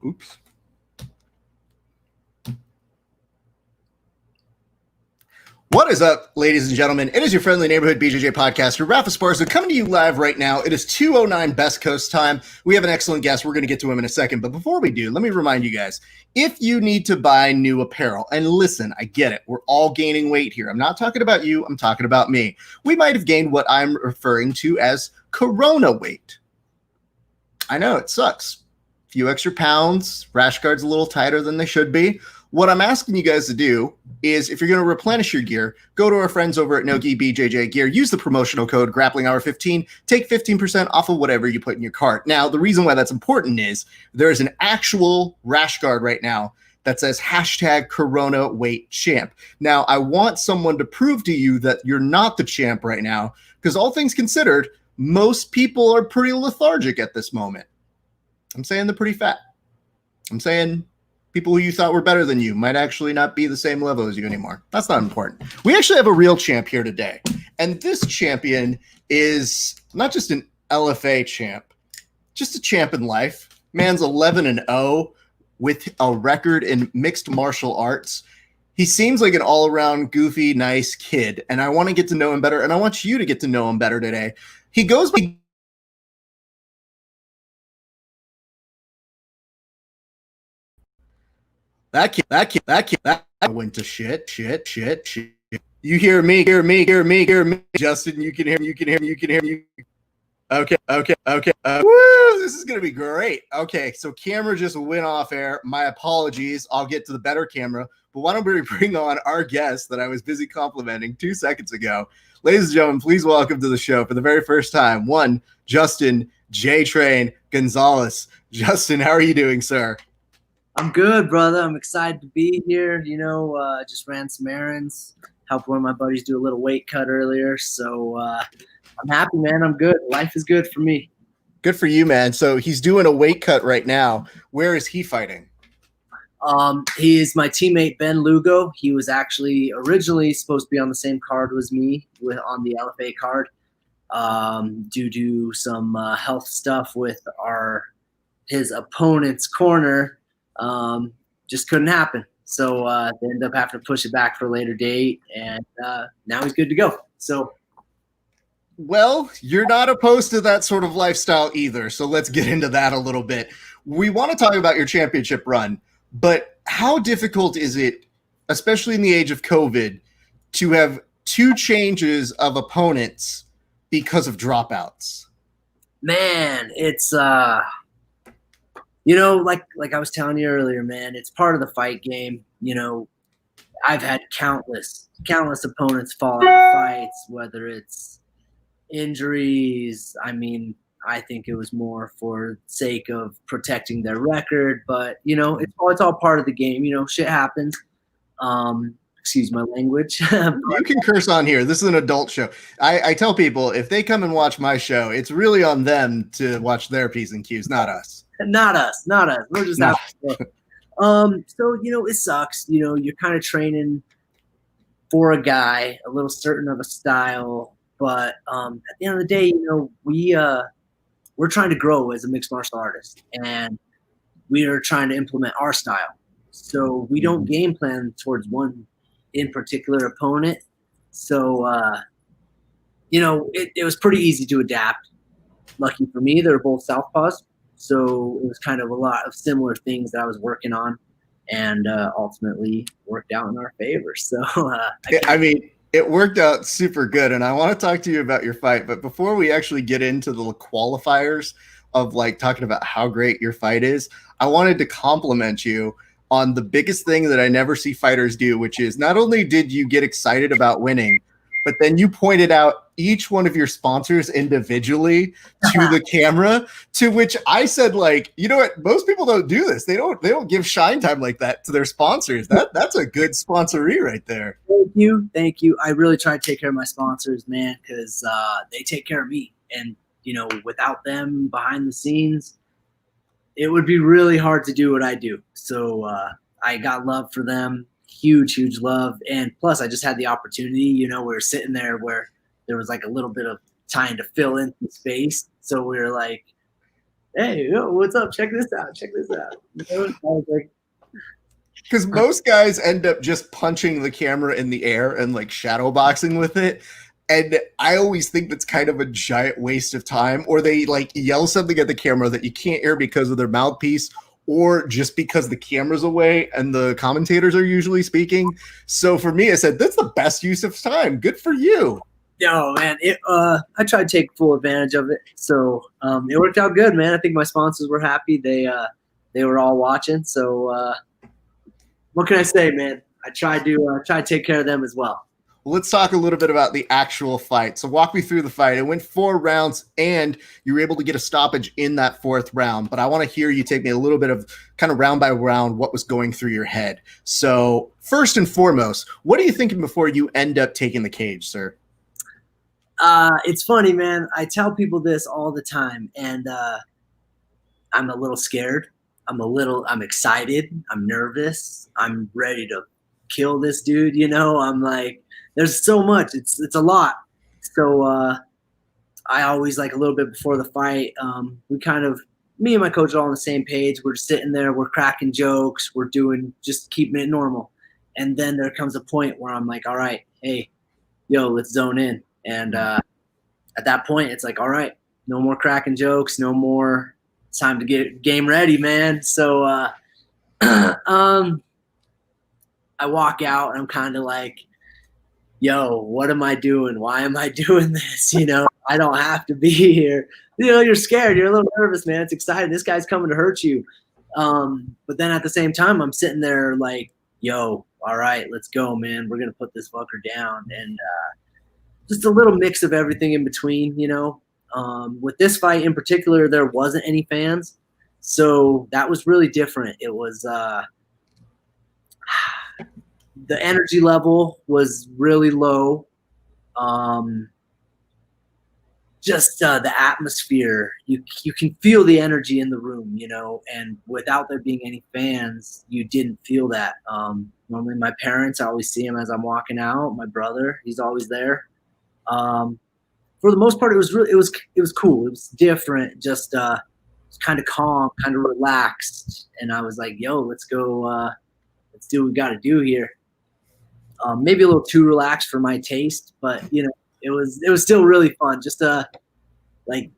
Oops. What is up, ladies and gentlemen? It is your friendly neighborhood BJJ podcaster, Rafa Sparso, coming to you live right now. It is 2:09 Best Coast time. We have an excellent guest. We're going to get to him in a second. But before we do, let me remind you guys, if you need to buy new apparel, and listen, I get it. We're all gaining weight here. I'm not talking about you. I'm talking about me. We might have gained what I'm referring to as Corona weight. I know, it sucks. A few extra pounds, rash guards a little tighter than they should be. What I'm asking you guys to do is, if you're going to replenish your gear, go to our friends over at Nogi BJJ Gear, use the promotional code GrapplingHour15, take 15% off of whatever you put in your cart. Now, the reason why that's important is there is an actual rash guard right now that says hashtag Corona Weight Champ. Now, I want someone to prove to you that you're not the champ right now, because all things considered, most people are pretty lethargic at this moment. I'm saying they're pretty fat. I'm saying people who you thought were better than you might actually not be the same level as you anymore. That's not important. We actually have a real champ here today. And this champion is not just an LFA champ, just a champ in life. Man's 11-0 with a record in mixed martial arts. He seems like an all-around goofy, nice kid. And I want to get to know him better. And I want you to get to know him better today. He goes by That went to shit. You hear me. Justin, you can hear me. Okay. Woo, this is going to be great. Okay, so camera just went off air. My apologies. I'll get to the better camera. But why don't we bring on our guest that I was busy complimenting 2 seconds ago. Ladies and gentlemen, please welcome to the show for the very first time, one, Justin J-Train Gonzales. Justin, how are you doing, sir? I'm good, brother. I'm excited to be here. Just ran some errands, helped one of my buddies do a little weight cut earlier. So I'm happy, man. I'm good. Life is good for me. Good for you, man. So he's doing a weight cut right now. Where is he fighting? He is my teammate, Ben Lugo. He was actually originally supposed to be on the same card as me on the LFA card. Due to some health stuff with his opponent's corner, just couldn't happen. So they ended up having to push it back for a later date, and now he's good to go. So, well, you're not opposed to that sort of lifestyle either. So let's get into that a little bit. We want to talk about your championship run, but how difficult is it, especially in the age of COVID, to have 2 changes of opponents because of dropouts? Man, it's like I was telling you earlier, man, it's part of the fight game. I've had countless opponents fall out of fights, whether it's injuries. I mean, I think it was more for sake of protecting their record, but it's all part of the game. Shit happens. Excuse my language. You can curse on here. This is an adult show. I tell people, if they come and watch my show, it's really on them to watch their P's and Q's, not us. Not us. We're just having fun. So, it sucks. You're kind of training for a guy, a little certain of a style, but at the end of the day, we're trying to grow as a mixed martial artist, and we are trying to implement our style. So we don't game plan towards one in particular opponent. So, it was pretty easy to adapt. Lucky for me, they're both southpaws. So it was kind of a lot of similar things that I was working on, and ultimately worked out in our favor. So, it worked out super good. And I want to talk to you about your fight. But before we actually get into the qualifiers of talking about how great your fight is, I wanted to compliment you on the biggest thing that I never see fighters do, which is not only did you get excited about winning, but then you pointed out each one of your sponsors individually to the camera, to which I said, you know what? Most people don't do this. They don't give shine time like that to their sponsors. That's a good sponsoree right there. Thank you. I really try to take care of my sponsors, man, because they take care of me. And, without them behind the scenes, it would be really hard to do what I do. So I got love for them. Huge love. And plus I just had the opportunity, we were sitting there where there was a little bit of time to fill in the space. So we were hey, yo, what's up? Check this out. Check this out. I was like, Because most guys end up just punching the camera in the air and like shadow boxing with it. And I always think that's kind of a giant waste of time. Or they like yell something at the camera that you can't hear because of their mouthpiece, or just because the camera's away and the commentators are usually speaking. So for me, I said, that's the best use of time. Good for you. yo, man, I tried to take full advantage of it. So it worked out good, man. I think my sponsors were happy. They were all watching. So what can I say, man? I tried to take care of them as well. Let's talk a little bit about the actual fight. So walk me through the fight. It went 4 rounds and you were able to get a stoppage in that 4th round. But I want to hear you take me a little bit of kind of round by round what was going through your head. So first and foremost, what are you thinking before you end up taking the cage, sir? It's funny, man. I tell people this all the time, and I'm a little scared. I'm excited. I'm nervous. I'm ready to kill this dude. I'm like, there's so much. It's a lot. So I always, like, a little bit before the fight, me and my coach are all on the same page. We're sitting there, we're cracking jokes, just keeping it normal. And then there comes a point where I'm like, all right, hey, yo, let's zone in. And at that point, it's like, all right, no more cracking jokes, no more. It's time to get game ready, man. So I walk out and I'm kind of like, yo, what am I doing? Why am I doing this? I don't have to be here. You're scared. You're a little nervous, man. It's exciting. This guy's coming to hurt you. But then at the same time, I'm sitting there like, yo, all right, let's go, man. We're going to put this fucker down. And just a little mix of everything in between, With this fight in particular, there wasn't any fans. So that was really different. It was the energy level was really low. Just the atmosphere, you can feel the energy in the room, and without there being any fans, you didn't feel that. Normally my parents, I always see them as I'm walking out. My brother, he's always there. For the most part, it was cool. It was different. Just kind of calm, kind of relaxed. And I was like, yo, let's go. Let's do what we got to do here. Maybe a little too relaxed for my taste, but it was still really fun. Just like,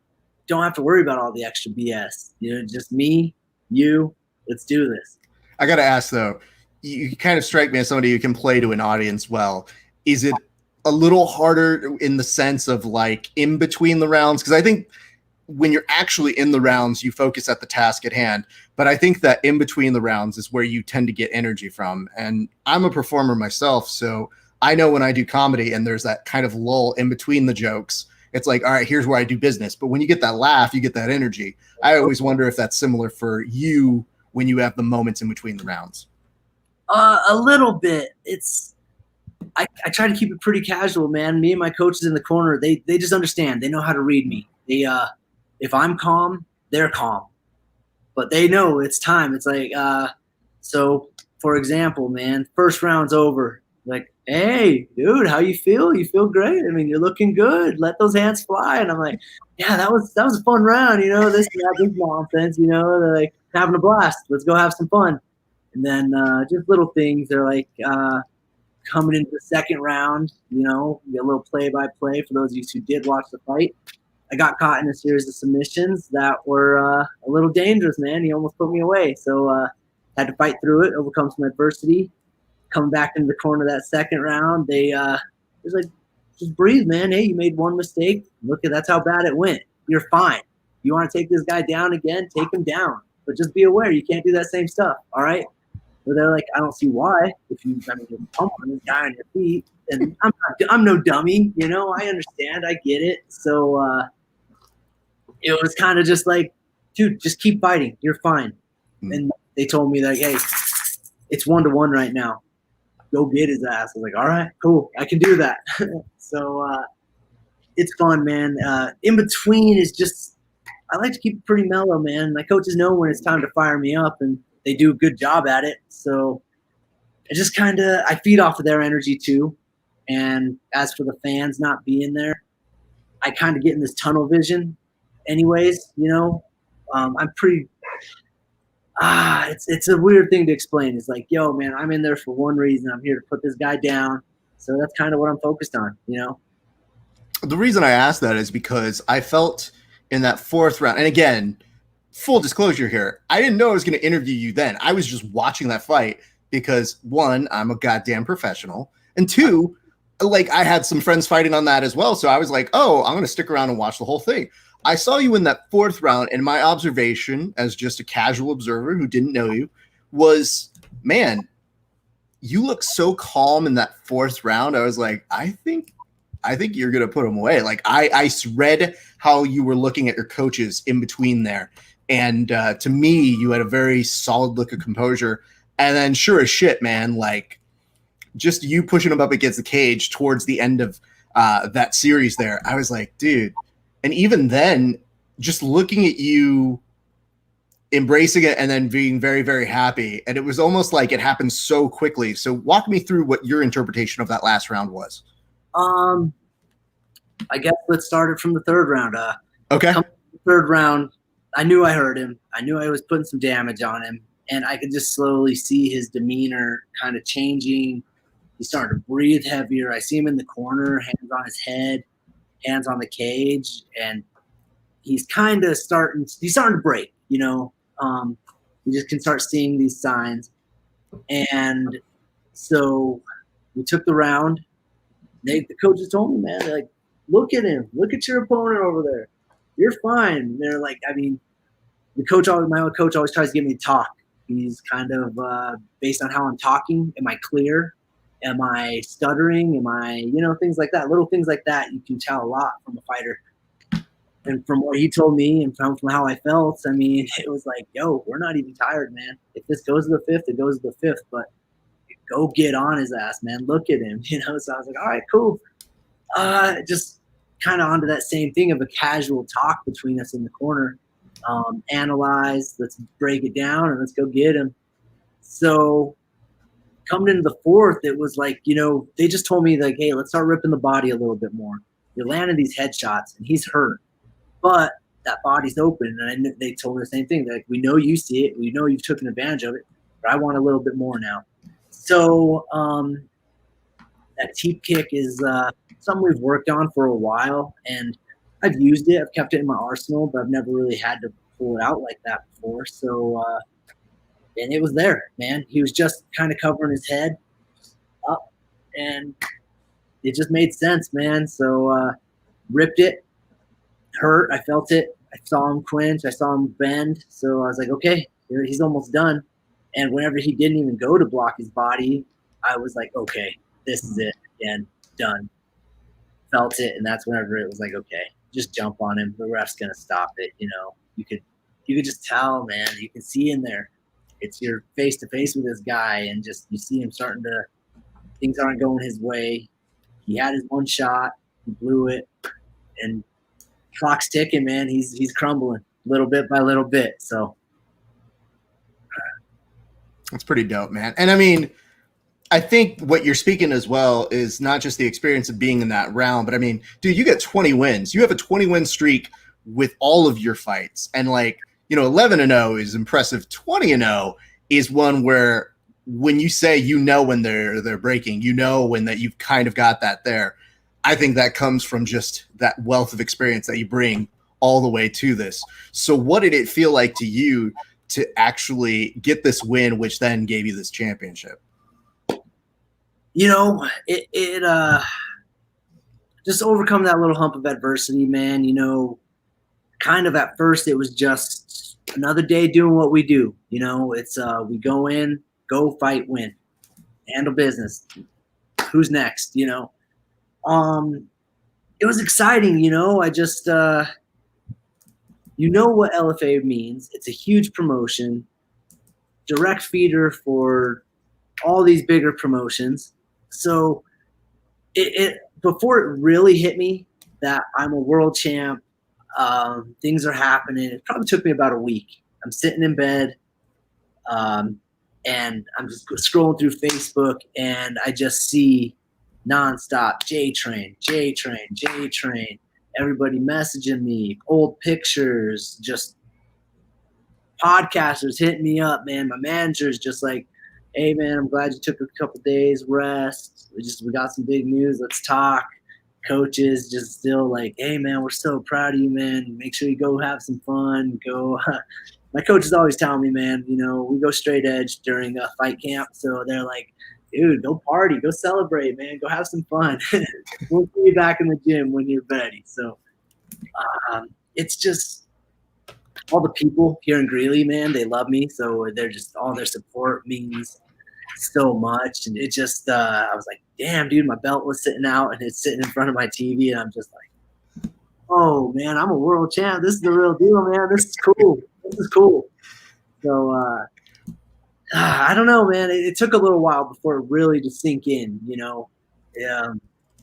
don't have to worry about all the extra BS. Just me, you. Let's do this. I got to ask though, you kind of strike me as somebody who can play to an audience well. Is it a little harder in the sense of like in between the rounds? Because I think when you're actually in the rounds, you focus at the task at hand. But I think that in between the rounds is where you tend to get energy from. And I'm a performer myself, so I know when I do comedy and there's that kind of lull in between the jokes, it's like, all right, here's where I do business. But when you get that laugh, you get that energy. I always wonder if that's similar for you when you have the moments in between the rounds. A little bit. I try to keep it pretty casual, man. Me and my coaches in the corner, they just understand. They know how to read me. If I'm calm, they're calm. But they know it's time. It's like, so for example, man, first round's over. Like, hey, dude, how you feel? You feel great. I mean, you're looking good. Let those hands fly. And I'm like, yeah, that was a fun round. This nonsense. They're like having a blast. Let's go have some fun. And then just little things. They're like coming into the second round. Get a little play-by-play for those of you who did watch the fight. I got caught in a series of submissions that were a little dangerous, man. He almost put me away. So had to fight through it, overcome some adversity. Come back into the corner that second round. They was like, just breathe, man. Hey, you made one mistake. That's how bad it went. You're fine. You want to take this guy down again? Take him down. But just be aware, you can't do that same stuff. All right? But they're like, I don't see why. You're pumping this guy on your feet. And I'm no dummy. I understand. I get it. So it was kind of just like, dude, just keep fighting. You're fine. And they told me that, hey, it's 1-1 right now. Go get his ass. I was like, all right, cool. I can do that. So it's fun, man. In between is just, I like to keep it pretty mellow, man. My coaches know when it's time to fire me up, and they do a good job at it. So I just I feed off of their energy too. And as for the fans not being there, I kind of get in this tunnel vision anyways, I'm pretty. It's a weird thing to explain. It's like, yo, man, I'm in there for one reason. I'm here to put this guy down. So that's kind of what I'm focused on, you know? The reason I asked that is because I felt in that fourth round, and again, full disclosure here, I didn't know I was going to interview you then. I was just watching that fight because, one, I'm a goddamn professional, and two, like, I had some friends fighting on that as well. So I was like, oh, I'm going to stick around and watch the whole thing. I saw you in that fourth round, and my observation as just a casual observer who didn't know you was, man, you look so calm in that fourth round. I was like, I think you're going to put him away. Like I read how you were looking at your coaches in between there. And to me, you had a very solid look of composure. And then sure as shit, man, like just you pushing him up against the cage towards the end of that series there. I was like, dude. And even then, just looking at you embracing it and then being very, very happy. And it was almost like it happened so quickly. So walk me through what your interpretation of that last round was. I guess let's start it from the third round. Okay. Third round, I knew I hurt him. I knew I was putting some damage on him, and I could just slowly see his demeanor kind of changing. He started to breathe heavier. I see him in the corner, hands on his head, hands on the cage, and he's kind of starting to break, you know. You just can start seeing these signs. And so we took the round. The coaches told me, man, they're like, look at him. Look at your opponent over there. You're fine. And they're like, I mean, my own coach always tries to get me to talk. He's kind of based on how I'm talking. Am I clear? Am I stuttering? Am I, you know, things like that. Little things like that. You can tell a lot from a fighter. And from what he told me and from how I felt, I mean, it was like, yo, we're not even tired, man. If this goes to the fifth, it goes to the fifth. But go get on his ass, man. Look at him, you know. So I was like, all right, cool. Just kind of onto that same thing of a casual talk between us in the corner. Analyze, let's break it down, and let's go get him. So coming into the fourth, it was like, you know, they just told me, like, hey, let's start ripping the body a little bit more. You're landing these headshots, and he's hurt. But that body's open, and they told me the same thing. They're like, we know you see it. We know you've taken advantage of it, but I want a little bit more now. So that teep kick is something we've worked on for a while, and I've used it. I've kept it in my arsenal, but I've never really had to pull it out like that before. So, and it was there, man. He was just kind of covering his head up, and it just made sense, man. So ripped it, hurt. I felt it. I saw him quench. I saw him bend. So I was like, okay, he's almost done. And whenever he didn't even go to block his body, I was like, okay, this is it again, done. Felt it, and that's whenever it was like, okay, just jump on him. The ref's gonna stop it. You know, you could just tell, man. You can see in there. It's you're face to face with this guy, and just you see him starting to. Things aren't going his way. He had his one shot, he blew it, and clock's ticking, man. He's crumbling little bit by little bit. So that's pretty dope, man. And I mean, I think what you're speaking as well is not just the experience of being in that round, but I mean, dude, you get 20 wins. You have a 20-win streak with all of your fights. And like, you know, 11-0 is impressive. 20-0 is one where when you say, you know, when they're breaking, you know, when that you've kind of got that there. I think that comes from just that wealth of experience that you bring all the way to this. So what did it feel like to you to actually get this win, which then gave you this championship? You know, it just overcome that little hump of adversity, man. You know, kind of at first it was just another day doing what we do. You know, it's we go in, go fight, win, handle business. Who's next? You know, it was exciting. You know, I just you know what LFA means. It's a huge promotion, direct feeder for all these bigger promotions. So it before it really hit me that I'm a world champ, things are happening. It probably took me about a week. I'm sitting in bed, and I'm just scrolling through Facebook, and I just see nonstop J Train. Everybody messaging me, old pictures, just podcasters hitting me up, man. My manager's just like, hey, man, I'm glad you took a couple days rest. We got some big news. Let's talk. Coaches just still like, hey, man, we're so proud of you, man. Make sure you go have some fun. Go. My coach is always telling me, man, you know, we go straight edge during a fight camp. So they're like, dude, go party, go celebrate, man. Go have some fun. We'll see you back in the gym when you're ready. So it's just all the people here in Greeley, man, they love me. So they're just all their support means so much. And it just, I was like, damn, dude, my belt was sitting out and it's sitting in front of my TV. And I'm just like, oh, man, I'm a world champ. This is the real deal, man. This is cool. This is cool. So I don't know, man. It took a little while before it really to sink in, you know.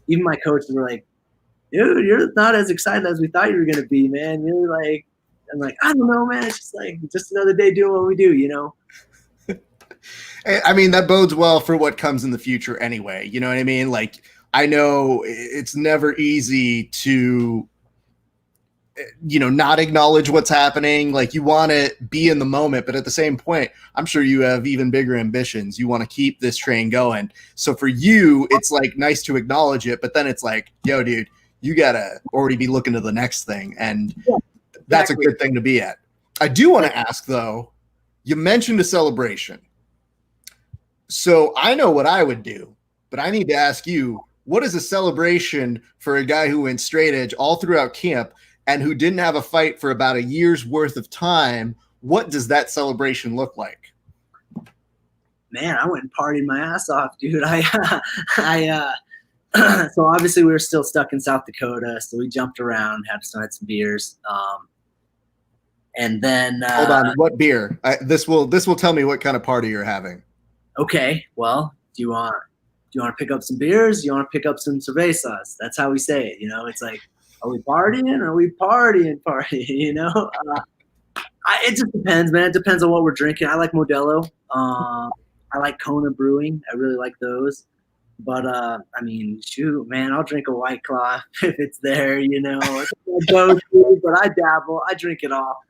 Even my coaches were like, dude, you're not as excited as we thought you were going to be, man. You're like, I'm like, I don't know, man. It's just like just another day doing what we do, you know. I mean, that bodes well for what comes in the future anyway. You know what I mean? Like, I know it's never easy to, you know, not acknowledge what's happening. Like, you want to be in the moment, but at the same point, I'm sure you have even bigger ambitions. You want to keep this train going. So for you, it's like nice to acknowledge it, but then it's like, yo, dude, you got to already be looking to the next thing. And that's a good thing to be at. I do want to ask, though, you mentioned a celebration. So I know what I would do, but I need to ask you, what is a celebration for a guy who went straight edge all throughout camp and who didn't have a fight for about a year's worth of time? What does that celebration look like? Man, I went and partied my ass off, dude. So obviously we were still stuck in South Dakota, so we jumped around, had some beers, and then hold on, what beer? This will tell me what kind of party you're having. Okay, well, do you want to pick up some beers? Do you want to pick up some cervezas? That's how we say it, you know. It's like, are we partying? Are we partying? You know. It just depends, man. It depends on what we're drinking. I like Modelo. I like Kona Brewing. I really like those. But I mean, shoot, man, I'll drink a White Claw if it's there, you know. But I dabble. I drink it all.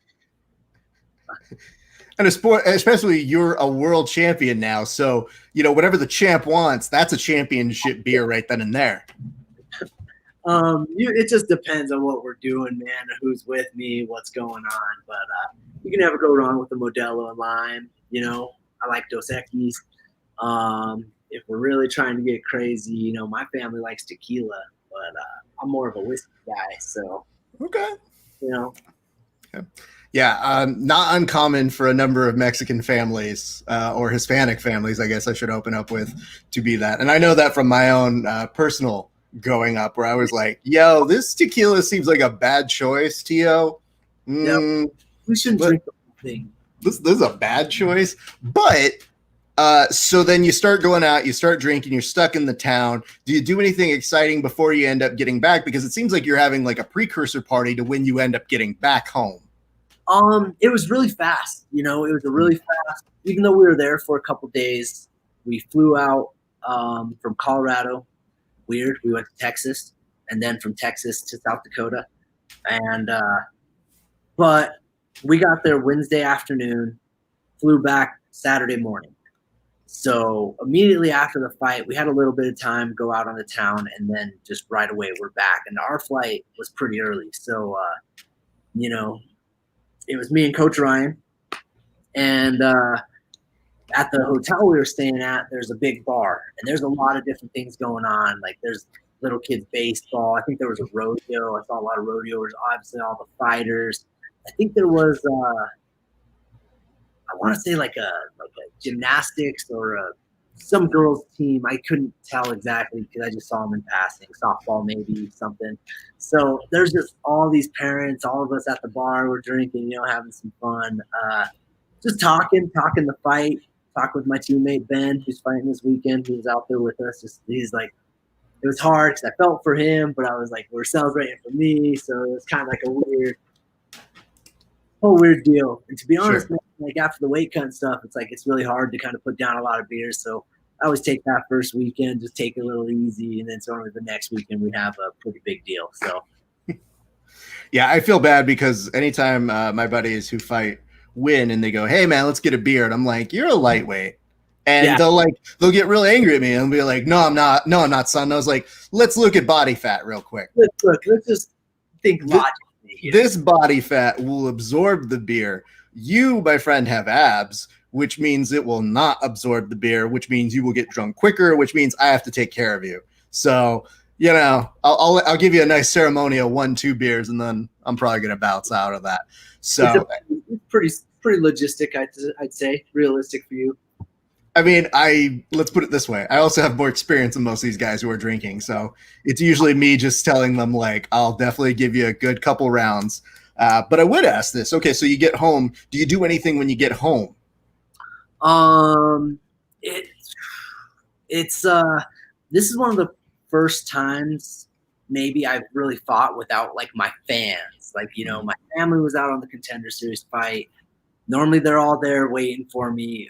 And a sport, especially you're a world champion now, so you know whatever the champ wants, that's a championship beer right then and there. It just depends on what we're doing, man. Who's with me, what's going on. But you can never go wrong with the Modelo and lime. You know, I like Dos Equis. If we're really trying to get crazy, you know, my family likes tequila, but I'm more of a whiskey guy. So okay, you know. Okay. Yeah, not uncommon for a number of Mexican families or Hispanic families, I guess I should open up with, to be that. And I know that from my own personal growing up, where I was like, yo, this tequila seems like a bad choice, Tio. Yeah, we shouldn't drink the whole thing. This is a bad choice. But so then you start going out, you start drinking, you're stuck in the town. Do you do anything exciting before you end up getting back? Because it seems like you're having like a precursor party to when you end up getting back home. It was really fast, you know, it was a really fast, even though we were there for a couple days, we flew out from Colorado. Weird. We went to Texas and then from Texas to South Dakota. And, but we got there Wednesday afternoon, flew back Saturday morning. So immediately after the fight, we had a little bit of time, go out on the town, and then just right away we're back. And our flight was pretty early. So, you know, it was me and Coach Ryan, and at the hotel we were staying at, there's a big bar, and there's a lot of different things going on. Like there's little kids baseball. I think there was a rodeo. I saw a lot of rodeoers. Obviously, all the fighters. I think there was, I want to say like a gymnastics or some girls team. I couldn't tell exactly because I just saw them in passing. Softball, maybe something. So there's just all these parents, all of us at the bar, we're drinking, you know, having some fun, just talking the fight. Talk with my teammate Ben, who's fighting this weekend. He was out there with us. He's like, it was hard because I felt for him, but I was like, we're celebrating for me, so it was kind of like a weird deal. And to be honest, Sure. Man, like after the weight cut and stuff, it's like it's really hard to kind of put down a lot of beers. So I always take that first weekend, just take it a little easy, and then sort of the next weekend we have a pretty big deal. So yeah, I feel bad because anytime my buddies who fight win and they go, "Hey man, let's get a beer," and I'm like, "You're a lightweight," and Yeah. they'll get real angry at me and be like, "No, I'm not. No, I'm not, son." And I was like, "Let's look at body fat real quick. Let's just think logically here. This body fat will absorb the beer. You, my friend, have abs, which means it will not absorb the beer, which means you will get drunk quicker, which means I have to take care of you. So, you know, I'll give you a nice ceremonial 1-2 beers, and then I'm probably going to bounce out of that." So, it's pretty logistic, I'd say, realistic for you. I mean, let's put it this way. I also have more experience than most of these guys who are drinking. So it's usually me just telling them, like, I'll definitely give you a good couple rounds. But I would ask this. Okay, so you get home. Do you do anything when you get home? It's this is one of the first times maybe I've really fought without like my fans. Like, you know, my family was out on the Contender Series fight. Normally they're all there waiting for me.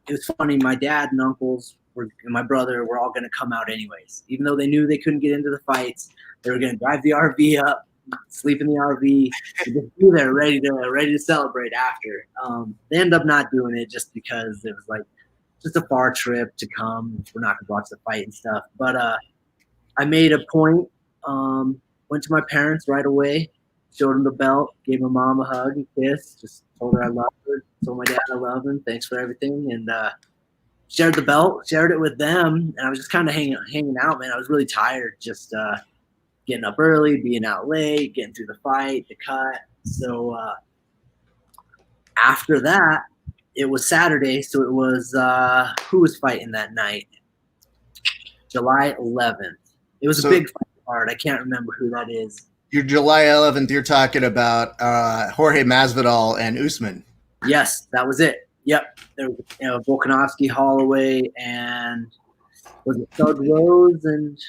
It was funny. My dad and uncles and my brother were all going to come out anyways. Even though they knew they couldn't get into the fights, they were going to drive the RV up, sleep in the RV, and just be there ready to celebrate after. They ended up not doing it just because it was like just a far trip to come. We're not going to watch the fight and stuff. But I made a point, went to my parents right away, showed them the belt, gave my mom a hug and kiss, just told her I love her, told my dad I love him, thanks for everything, and shared the belt, shared it with them, and I was just kind of hanging out, man. I was really tired, just getting up early, being out late, getting through the fight, the cut. So after that, it was Saturday, so it was who was fighting that night? July 11th. It was a big fight card. I can't remember who that is. Your July 11th, you're talking about Jorge Masvidal and Usman. Yes, that was it. Yep. There was Volkanovski, Holloway, and was it Thug Rose? And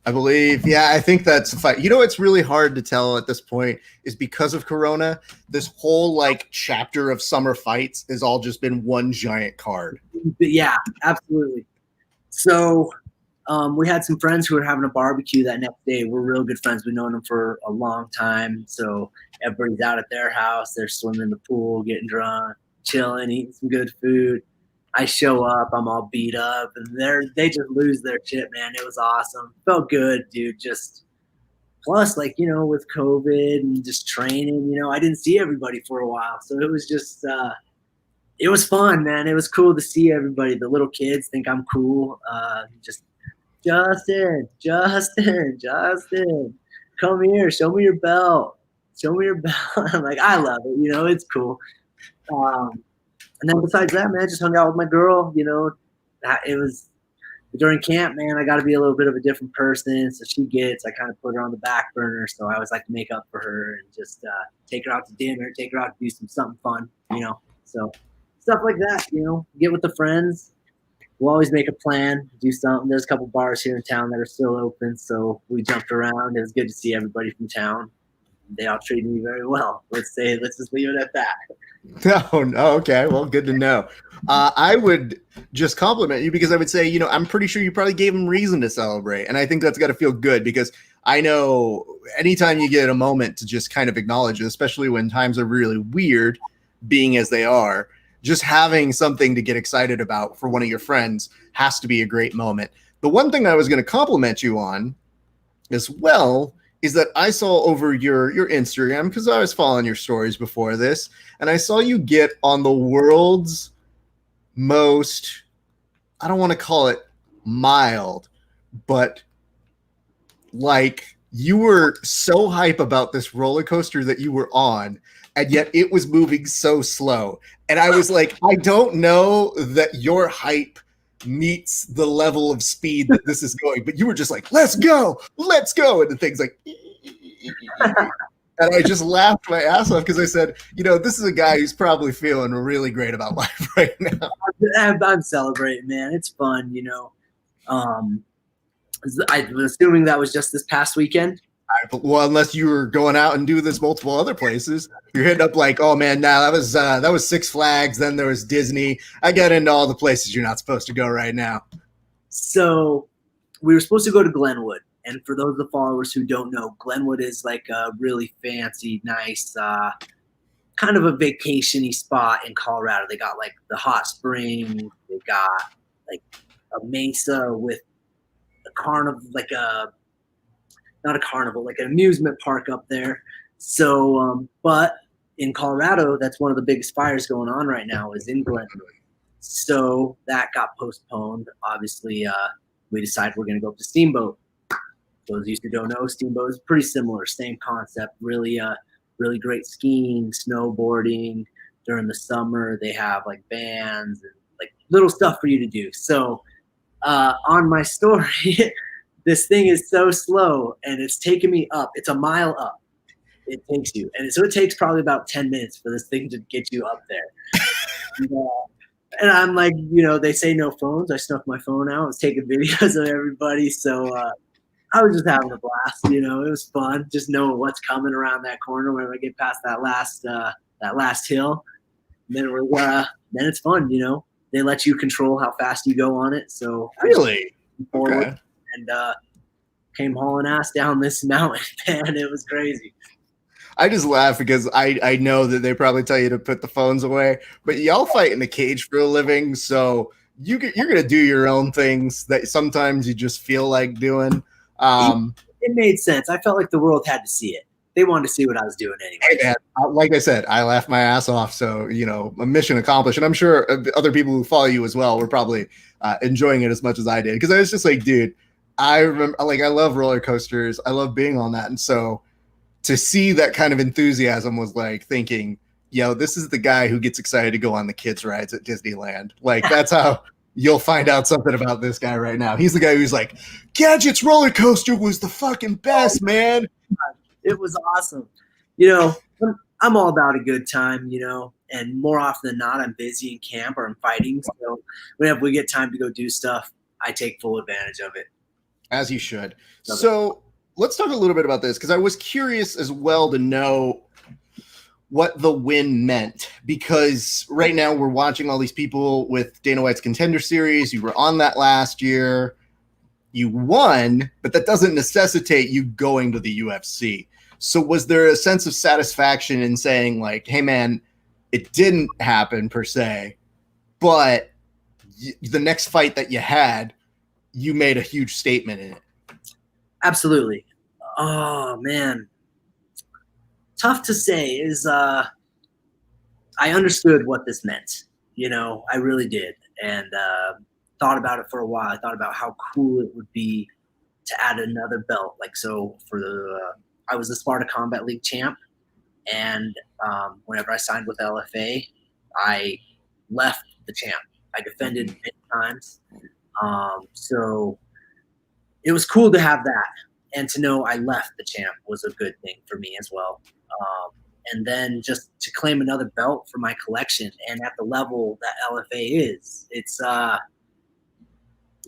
I believe, yeah, I think that's a fight. You know, it's really hard to tell at this point is because of Corona, this whole like chapter of summer fights has all just been one giant card. Yeah, absolutely. So we had some friends who were having a barbecue that next day. We're real good friends. We've known them for a long time. So everybody's out at their house. They're swimming in the pool, getting drunk, chilling, eating some good food. I show up. I'm all beat up, and they just lose their shit, man. It was awesome. Felt good, dude. Just plus, like, you know, with COVID and just training, you know, I didn't see everybody for a while. So it was just it was fun, man. It was cool to see everybody. The little kids think I'm cool. Just Justin, come here, show me your belt. I'm like, I love it, you know, it's cool. And then besides that, man, I just hung out with my girl, you know. It was during camp, man, I got to be a little bit of a different person. So I kind of put her on the back burner. So I always like to make up for her and just take her out to dinner, take her out to do something fun, you know. So stuff like that, you know, get with the friends. We'll always make a plan, do something. There's a couple bars here in town that are still open, so we jumped around. It was good to see everybody from town. They all treated me very well. Let's just leave it at that. No, okay. Well, good to know. I would just compliment you because I would say, you know, I'm pretty sure you probably gave them reason to celebrate. And I think that's got to feel good because I know anytime you get a moment to just kind of acknowledge it, especially when times are really weird, being as they are, just having something to get excited about for one of your friends has to be a great moment. The one thing I was going to compliment you on as well is that I saw over your Instagram, because I was following your stories before this, and I saw you get on the world's most, I don't want to call it mild, but like you were so hype about this roller coaster that you were on, and yet it was moving so slow. And I was like, I don't know that your hype meets the level of speed that this is going, but you were just like, let's go. And the thing's like, and I just laughed my ass off because I said, you know, this is a guy who's probably feeling really great about life right now. I'm celebrating, man. It's fun, you know. I was assuming that was just this past weekend. Well, unless you were going out and do this multiple other places, you're hitting up like, oh man, now that was Six Flags. Then there was Disney. I got into all the places you're not supposed to go right now. So we were supposed to go to Glenwood, and for those of the followers who don't know, Glenwood is like a really fancy, nice kind of a vacation-y spot in Colorado. They got like the hot springs. They got like a mesa with a carnival, like a not a carnival, like an amusement park up there. So, but in Colorado, that's one of the biggest fires going on right now is in Glenwood. So that got postponed. Obviously, we decided we're going to go up to Steamboat. Those of you who don't know, Steamboat is pretty similar, same concept. Really, really great skiing, snowboarding. During the summer, they have like bands and like little stuff for you to do. So on my story, this thing is so slow, and it's taking me up. It's a mile up. It takes you, and so it takes probably about 10 minutes for this thing to get you up there. And I'm like, they say no phones. I snuck my phone out. I was taking videos of everybody. So I was just having a blast. It was fun, just knowing what's coming around that corner when I get past that last hill. And then it's fun. They let you control how fast you go on it. So really, forward and came hauling ass down this mountain, man. It was crazy. I just laugh because I know that they probably tell you to put the phones away, but y'all fight in the cage for a living, so you're going to do your own things that sometimes you just feel like doing. It made sense. I felt like the world had to see it. They wanted to see what I was doing anyway. Hey man, like I said, I laughed my ass off, so, a mission accomplished. And I'm sure other people who follow you as well were probably enjoying it as much as I did, because I was just like, dude, I remember, like, I love roller coasters. I love being on that, and so to see that kind of enthusiasm was like thinking, this is the guy who gets excited to go on the kids' rides at Disneyland. Like, that's how you'll find out something about this guy right now. He's the guy who's like, Gadget's roller coaster was the fucking best, man. It was awesome. I'm all about a good time, and more often than not, I'm busy in camp or I'm fighting. So whenever we get time to go do stuff, I take full advantage of it. As you should. So let's talk a little bit about this, because I was curious as well to know what the win meant, because right now we're watching all these people with Dana White's Contender Series. You were on that last year. You won, but that doesn't necessitate you going to the UFC. So was there a sense of satisfaction in saying like, hey man, it didn't happen per se, but the next fight that you had, you made a huge statement in it? Absolutely. Oh man, tough to say. Is I understood what this meant. I really did, and thought about it for a while. I thought about how cool it would be to add another belt. Like, so for I was the Sparta Combat League champ, and whenever I signed with LFA, I left the champ. I defended many times, so it was cool to have that. And to know I left the champ was a good thing for me as well. And then just to claim another belt for my collection, and at the level that LFA is, it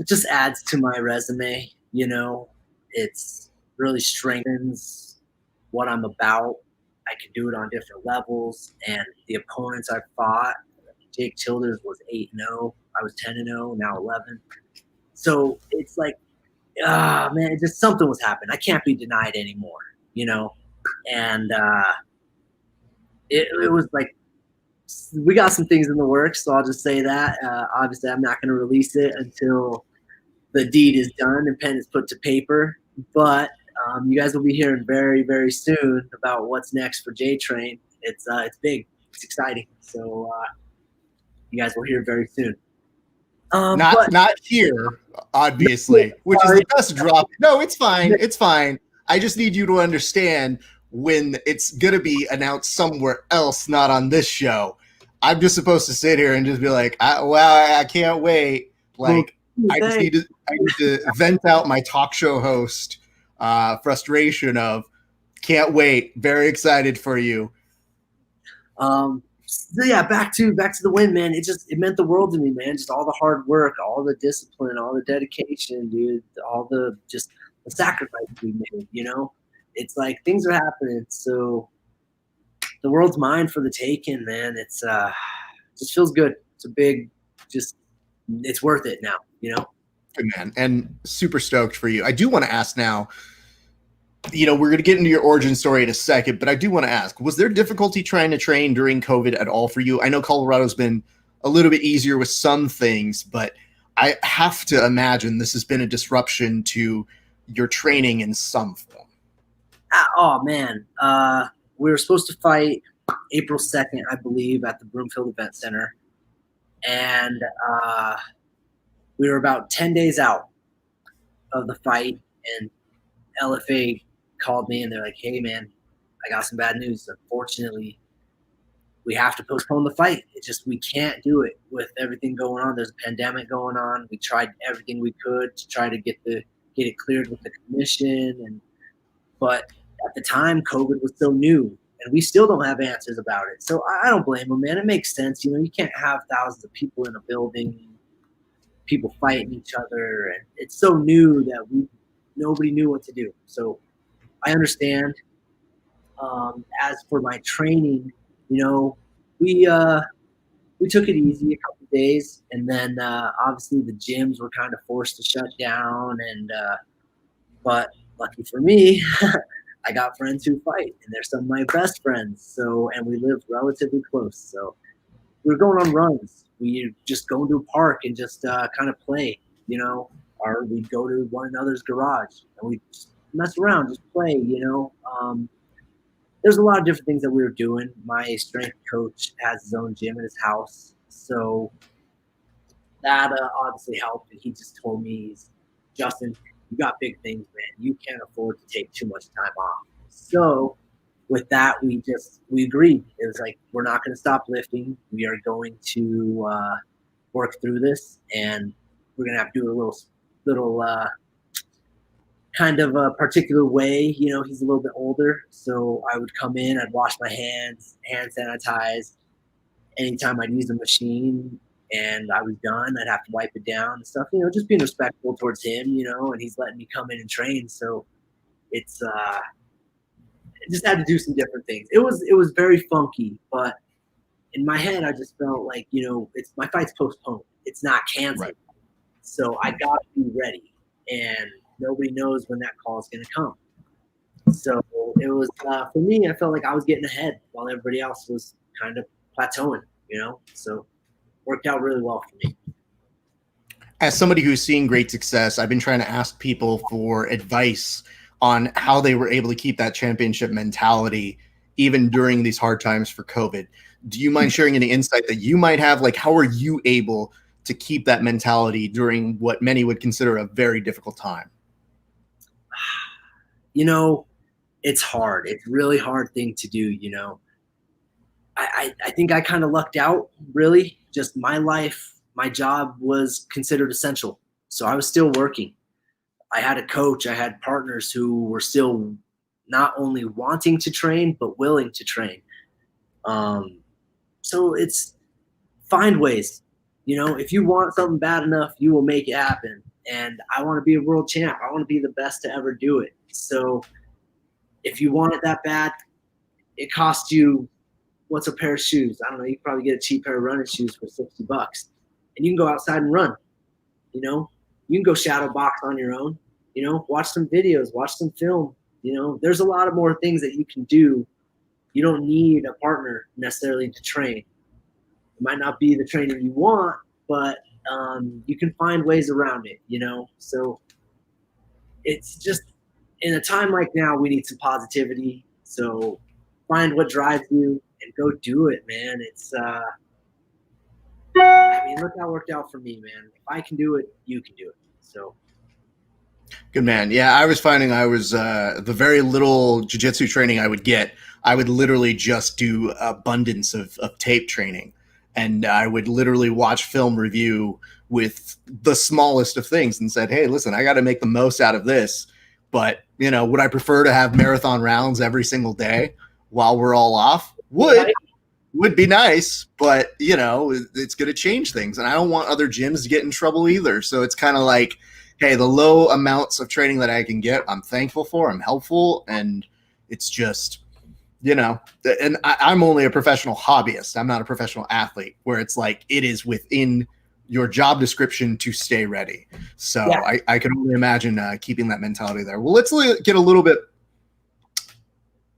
just adds to my resume. It's really strengthens what I'm about. I can do it on different levels, and the opponents I fought, Jake Childers was 8-0. I was 10-0, now 11. So it's like, man, just something was happening. I can't be denied anymore, and it was like, we got some things in the works, so I'll just say that. Obviously, I'm not going to release it until the deed is done and pen is put to paper, but you guys will be hearing very, very soon about what's next for J-Train. It's big. It's exciting. So you guys will hear very soon. Not here, obviously, which is the best drop. No, it's fine. It's fine. I just need you to understand when it's going to be announced somewhere else, not on this show. I'm just supposed to sit here and just be like, I can't wait. Like, I need to vent out my talk show host frustration of can't wait. Very excited for you. So yeah, back to the win, man. It meant the world to me, man. Just all the hard work, all the discipline, all the dedication, dude. All the sacrifice we made. It's like things are happening. So the world's mine for the taking, man. It's just feels good. It's a big, it's worth it now. Good man, and super stoked for you. I do want to ask now, we're going to get into your origin story in a second, but I do want to ask, was there difficulty trying to train during COVID at all for you? I know Colorado's been a little bit easier with some things, but I have to imagine this has been a disruption to your training in some form. Oh man, we were supposed to fight April 2nd, I believe, at the Broomfield Event Center, and we were about 10 days out of the fight, and LFA called me and they're like, "Hey man, I got some bad news. Unfortunately, we have to postpone the fight. It's just we can't do it with everything going on. There's a pandemic going on. We tried everything we could to try to get it cleared with the commission, but at the time, COVID was so new, and we still don't have answers about it. So I don't blame them, man. It makes sense. You can't have thousands of people in a building, people fighting each other, and it's so new that nobody knew what to do. So I understand. As for my training, we took it easy a couple of days, and then obviously the gyms were kind of forced to shut down, and but lucky for me, I got friends who fight, and they're some of my best friends. So, and we live relatively close. So we were going on runs. We just go into a park and just kind of play, or we'd go to one another's garage and we just mess around, just play, There's a lot of different things that we were doing. My strength coach has his own gym in his house. So that obviously helped. And he just told me, Justin, you got big things, man. You can't afford to take too much time off. So with that, we agreed. It was like, we're not going to stop lifting. We are going to work through this, and we're going to have to do a little kind of a particular way. He's a little bit older. So I would come in, I'd wash my hands, hand sanitize. Anytime I'd use a machine and I was done, I'd have to wipe it down and stuff, just being respectful towards him, and he's letting me come in and train. So it's, just had to do some different things. It was very funky, but in my head, I just felt like, it's my fight's postponed. It's not canceled. Right. So I got to be ready, and nobody knows when that call is going to come. So it was, for me, I felt like I was getting ahead while everybody else was kind of plateauing, so worked out really well for me. As somebody who's seeing great success, I've been trying to ask people for advice on how they were able to keep that championship mentality even during these hard times for COVID. Do you mind sharing any insight that you might have? Like, how are you able to keep that mentality during what many would consider a very difficult time? It's hard. It's a really hard thing to do, I think I kind of lucked out, really. Just my life, my job was considered essential. So I was still working. I had a coach, I had partners who were still not only wanting to train, but willing to train. So it's find ways. If you want something bad enough, you will make it happen. And I want to be a world champ. I want to be the best to ever do it. So if you want it that bad, it costs you, what's a pair of shoes? I don't know. You can probably get a cheap pair of running shoes for $60, and you can go outside and run. You can go shadow box on your own. Watch some videos, watch some film. There's a lot of more things that you can do. You don't need a partner necessarily to train. It might not be the training you want, but you can find ways around it. So it's just, in a time like now, we need some positivity. So find what drives you and go do it, man. It's, look how it worked out for me, man. If I can do it, you can do it. So. Good man. Yeah, I was finding I was the very little jiu-jitsu training I would get, I would literally just do abundance of tape training. And I would literally watch film review with the smallest of things and said, hey, listen, I got to make the most out of this. But, would I prefer to have marathon rounds every single day while we're all off? Would be nice, but, it's going to change things. And I don't want other gyms to get in trouble either. So it's kind of like, hey, the low amounts of training that I can get, I'm thankful for, I'm helpful. And it's just, and I'm only a professional hobbyist. I'm not a professional athlete, where it's like, it is within your job description to stay ready. So yeah. I can only imagine keeping that mentality there. Well, let's get a little bit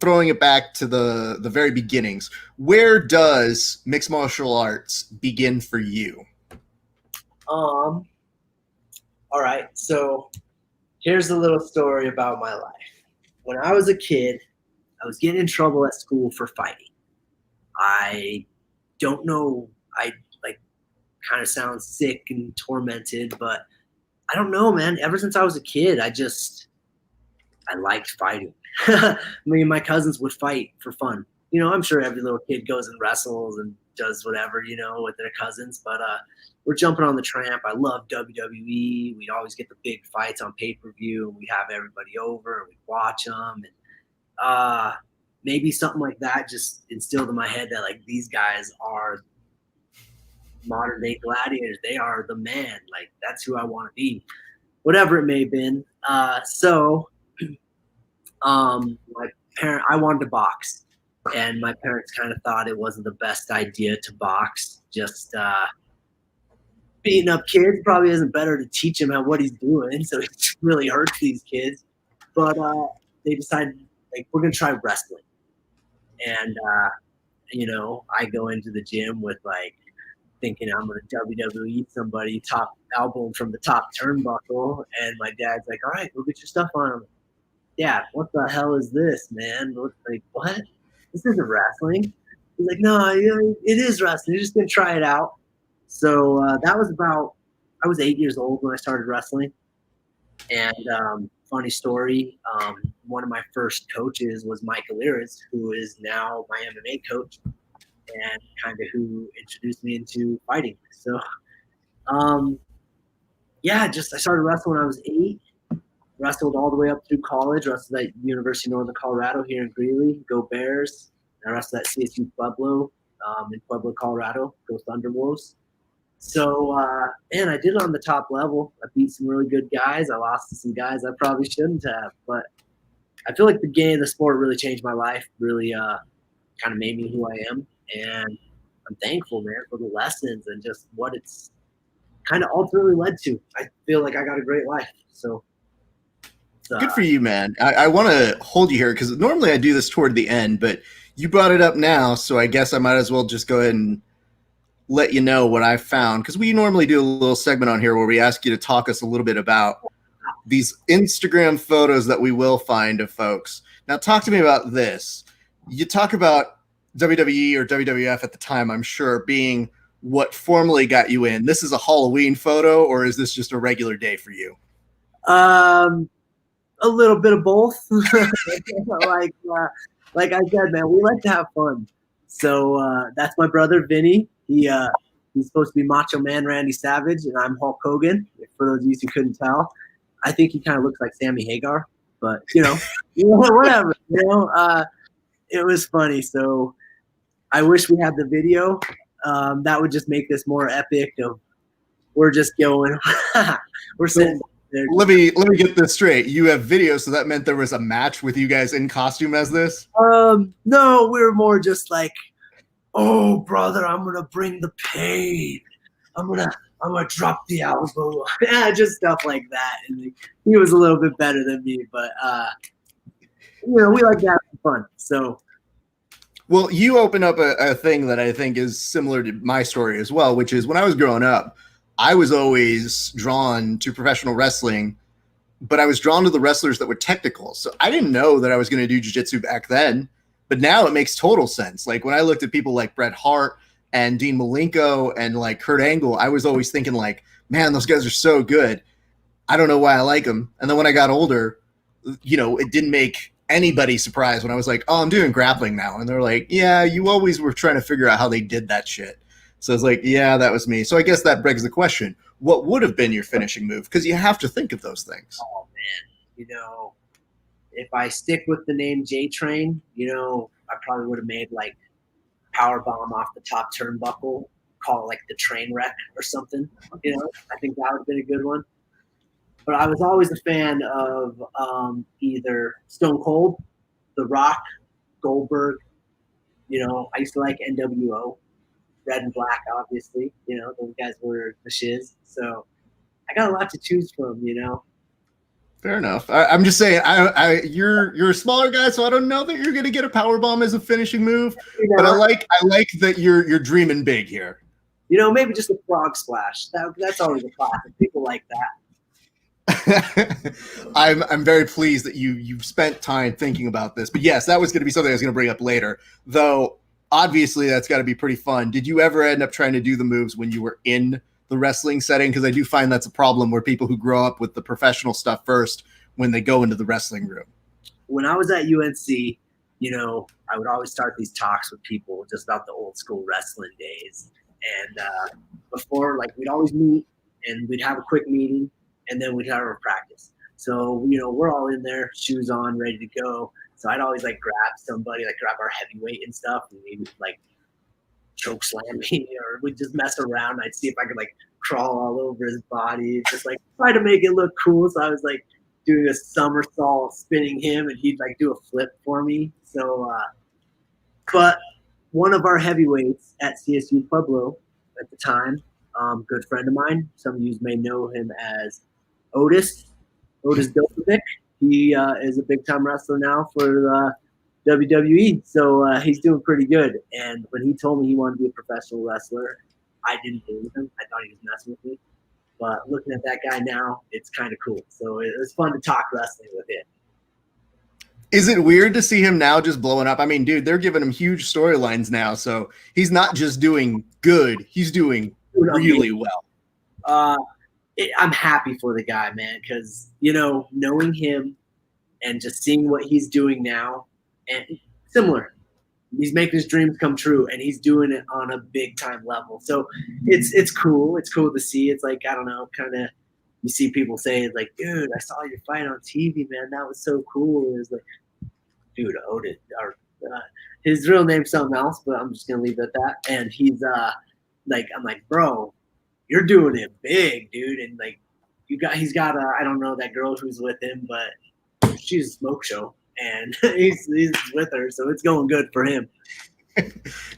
throwing it back to the very beginnings, where does mixed martial arts begin for you? All right. So here's a little story about my life. When I was a kid, I was getting in trouble at school for fighting. I don't know. I like kind of sound sick and tormented, but I don't know, man. Ever since I was a kid, I liked fighting. Me and my cousins would fight for fun. You know, I'm sure every little kid goes and wrestles and does whatever, you know, with their cousins. But we're jumping on the tramp. I love WWE. We'd always get the big fights on pay-per-view, and we'd have everybody over and we'd watch them. And maybe something like that just instilled in my head that like these guys are modern day gladiators. They are the man. Like that's who I want to be, whatever it may have been. I wanted to box, and my parents kind of thought it wasn't the best idea to box. Just beating up kids probably isn't better to teach him what he's doing, so it really hurts these kids. But they decided like we're gonna try wrestling, and you know I go into the gym with like thinking I'm gonna WWE somebody, top elbow from the top turnbuckle, and my dad's like, "All right, go get your stuff on him." Dad, what the hell is this, man? Like, what? This isn't wrestling. He's like, no, it is wrestling. You're just gonna try it out. So that was I was 8 years old when I started wrestling. And funny story, one of my first coaches was Mike Aliris, who is now my MMA coach, and kind of who introduced me into fighting. So, yeah, I started wrestling when I was 8. Wrestled all the way up through college. Wrestled at University of Northern Colorado here in Greeley. Go Bears. I wrestled at CSU Pueblo in Pueblo, Colorado. Go Thunderwolves. So, man, I did it on the top level. I beat some really good guys. I lost to some guys I probably shouldn't have. But I feel like the sport really changed my life. Really kind of made me who I am. And I'm thankful, man, for the lessons and just what it's kind of ultimately led to. I feel like I got a great life. So, good for you, man. I want to hold you here because normally I do this toward the end, but you brought it up now, so I guess I might as well just go ahead and let you know what I found, because we normally do a little segment on here where we ask you to talk us a little bit about these Instagram photos that we will find of folks. Now, talk to me about this. You talk about WWE or WWF at the time, I'm sure, being what formally got you in. This is a Halloween photo, or is this just a regular day for you? A little bit of both. like I said, man, we like to have fun. So that's my brother Vinny. He's supposed to be Macho Man Randy Savage, and I'm Hulk Hogan. For those of you who couldn't tell, I think he kind of looks like Sammy Hagar, but whatever. It was funny. So I wish we had the video. That would just make this more epic. We're just going. We're sitting. Let me get this straight. You have video, so that meant there was a match with you guys in costume as this? No, we were more just like, oh brother, I'm gonna bring the pain. I'm gonna drop the elbow. Yeah, just stuff like that. And he was a little bit better than me, but we like to have fun. So well, you open up a thing that I think is similar to my story as well, which is when I was growing up, I was always drawn to professional wrestling, but I was drawn to the wrestlers that were technical. So I didn't know that I was going to do jiu-jitsu back then, but now it makes total sense. Like when I looked at people like Bret Hart and Dean Malenko and like Kurt Angle, I was always thinking like, man, those guys are so good. I don't know why I like them. And then when I got older, it didn't make anybody surprised when I was like, oh, I'm doing grappling now. And they're like, yeah, you always were trying to figure out how they did that shit. So it's like, yeah, that was me. So I guess that begs the question, what would have been your finishing move? Because you have to think of those things. Oh, man. If I stick with the name J-Train, I probably would have made like power bomb off the top turnbuckle, call it like the train wreck or something. I think that would have been a good one. But I was always a fan of either Stone Cold, The Rock, Goldberg. I used to like NWO. Red and Black, obviously. Those guys were the shiz. So I got a lot to choose from. Fair enough. I'm just saying, you're a smaller guy, so I don't know that you're going to get a power bomb as a finishing move. But I like that you're dreaming big here. You know, maybe just a frog splash. That's always a classic. People like that. I'm very pleased that you've spent time thinking about this. But yes, that was going to be something I was going to bring up later. Though obviously that's got to be pretty fun. Did you ever end up trying to do the moves when you were in the wrestling setting? Because I do find that's a problem where people who grow up with the professional stuff first, when they go into the wrestling room. When I was at UNC, you know, I would always start these talks with people just about the old school wrestling days. And before, like, we'd always meet and we'd have a quick meeting and then we'd have our practice. So, you know, we're all in there, shoes on, ready to go. So I'd always like grab somebody, like grab our heavyweight and stuff, and we'd like choke slam me, or we'd just mess around. I'd see if I could like crawl all over his body, just like try to make it look cool. So I was like doing a somersault, spinning him, and he'd like do a flip for me. So, but one of our heavyweights at CSU Pueblo at the time, good friend of mine, some of you may know him as Otis Dokovic. He is a big-time wrestler now for WWE, so he's doing pretty good. And when he told me he wanted to be a professional wrestler, I didn't believe him. I thought he was messing with me. But looking at that guy now, it's kind of cool. So it was fun to talk wrestling with him. Is it weird to see him now just blowing up? I mean, dude, they're giving him huge storylines now, so he's not just doing good; he's doing really well. I'm happy for the guy, man, because, you know, knowing him and just seeing what he's doing now, and similar, he's making his dreams come true, and he's doing it on a big time level. So it's cool. It's cool to see. It's like, I don't know, kind of, you see people say, like, dude, I saw your fight on TV, man. That was so cool. It was like, dude, Odin, or his real name's something else, but I'm just gonna leave it at that. And he's like, I'm like, bro, you're doing it big, dude. And like, he's got I don't know that girl who's with him, but she's a smoke show, and he's with her, so it's going good for him.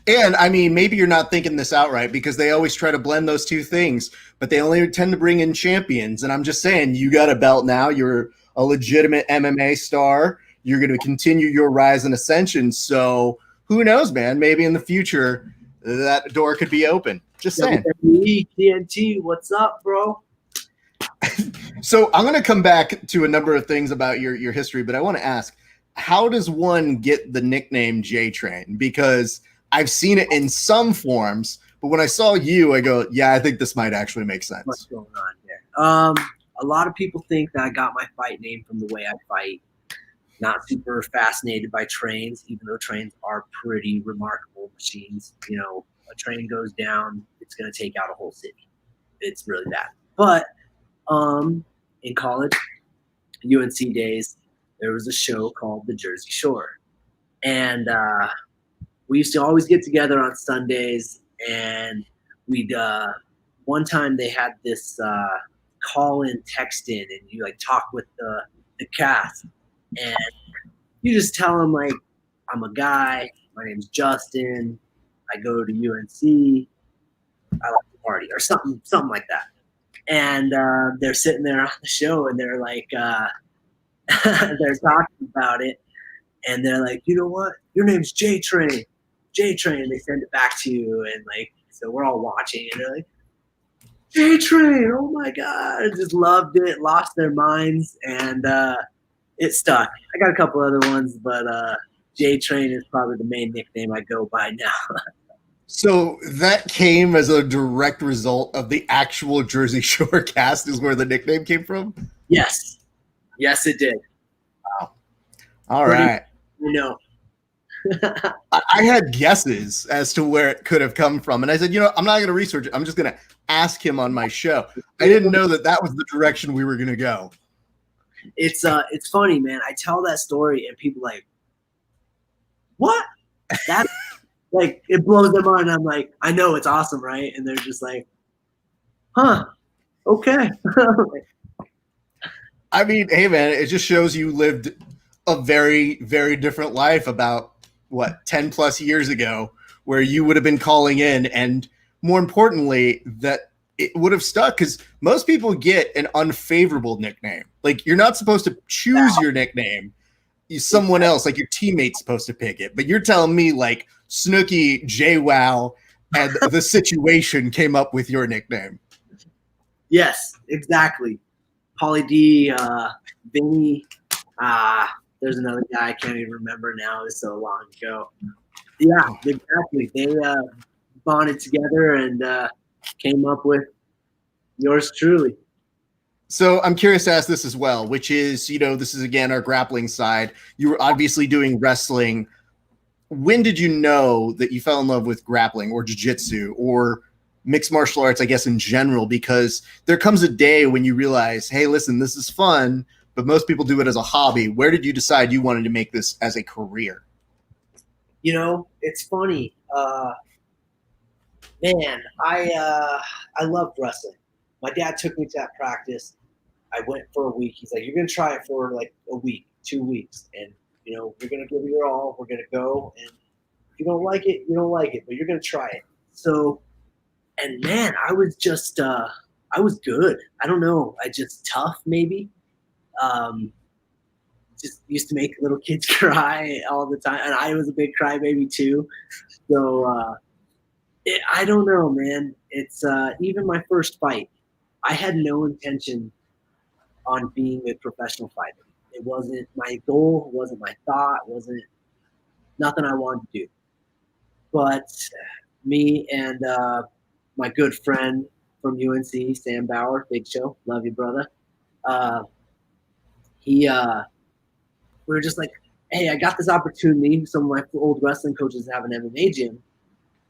And I mean, maybe you're not thinking this outright, because they always try to blend those two things, but they only tend to bring in champions. And I'm just saying, you got a belt now. You're a legitimate MMA star. You're going to continue your rise and ascension. So who knows, man? Maybe in the future that door could be open. Just saying. TNT, what's up, bro? So I'm going to come back to a number of things about your history, but I want to ask, how does one get the nickname J-Train? Because I've seen it in some forms, but when I saw you, I go, yeah, I think this might actually make sense. What's going on here? A lot of people think that I got my fight name from the way I fight. Not super fascinated by trains, even though trains are pretty remarkable machines. You know, a train goes down, it's going to take out a whole city. It's really bad. But in college, UNC days, there was a show called The Jersey Shore. And we used to always get together on Sundays, and we'd one time they had this call in, text in, and you like talk with the cast. And you just tell them, like, I'm a guy, my name's Justin, I go to UNC, I like to party, or something like that. And they're sitting there on the show, and they're like, they're talking about it, and they're like, you know what? Your name's J-Train. J-Train. They send it back to you, and like, so we're all watching, and they're like, J-Train, oh my God. I just loved it, lost their minds, and it stuck. I got a couple other ones, but J-Train is probably the main nickname I go by now. So that came as a direct result of the actual Jersey Shore cast is where the nickname came from? Yes. Yes, it did. Wow. All right. You know. I had guesses as to where it could have come from. And I said, you know, I'm not going to research it. I'm just going to ask him on my show. I didn't know that was the direction we were going to go. It's funny, man. I tell that story and people like, what? That like, it blows their mind. I'm like, I know, it's awesome, right? And they're just like, huh, okay. I mean, hey man, it just shows you lived a very, very different life about 10 plus years ago, where you would have been calling in, and more importantly, that it would have stuck because most people get an unfavorable nickname. Like you're not supposed to choose your nickname. Someone else, like your teammate's supposed to pick it. But you're telling me like Snooki, JWoww, and the situation came up with your nickname. Yes, exactly. Pauly D, Vinny, there's another guy I can't even remember now. It's so long ago. Yeah, exactly. They bonded together and came up with yours truly. So I'm curious to ask this as well, which is, this is again our grappling side. You were obviously doing wrestling. When did you know that you fell in love with grappling or jiu-jitsu or mixed martial arts, I guess, in general? Because there comes a day when you realize, hey, listen, this is fun, but most people do it as a hobby. Where did you decide you wanted to make this as a career? It's funny. Man, I loved wrestling. My dad took me to that practice. I went for a week. He's like, you're going to try it for like a week, 2 weeks. And, you're going to give it your all. We're going to go. And if you don't like it, you don't like it, but you're going to try it. So, and man, I was just, I was good. I don't know. I just tough maybe. Just used to make little kids cry all the time. And I was a big crybaby too. So, I don't know, man. It's even my first fight. I had no intention on being a professional fighter. It wasn't my goal, wasn't my thought, wasn't nothing I wanted to do. But me and my good friend from UNC, Sam Bauer, Big Show, love you, brother. We were just like, hey, I got this opportunity. Some of my old wrestling coaches have an MMA gym.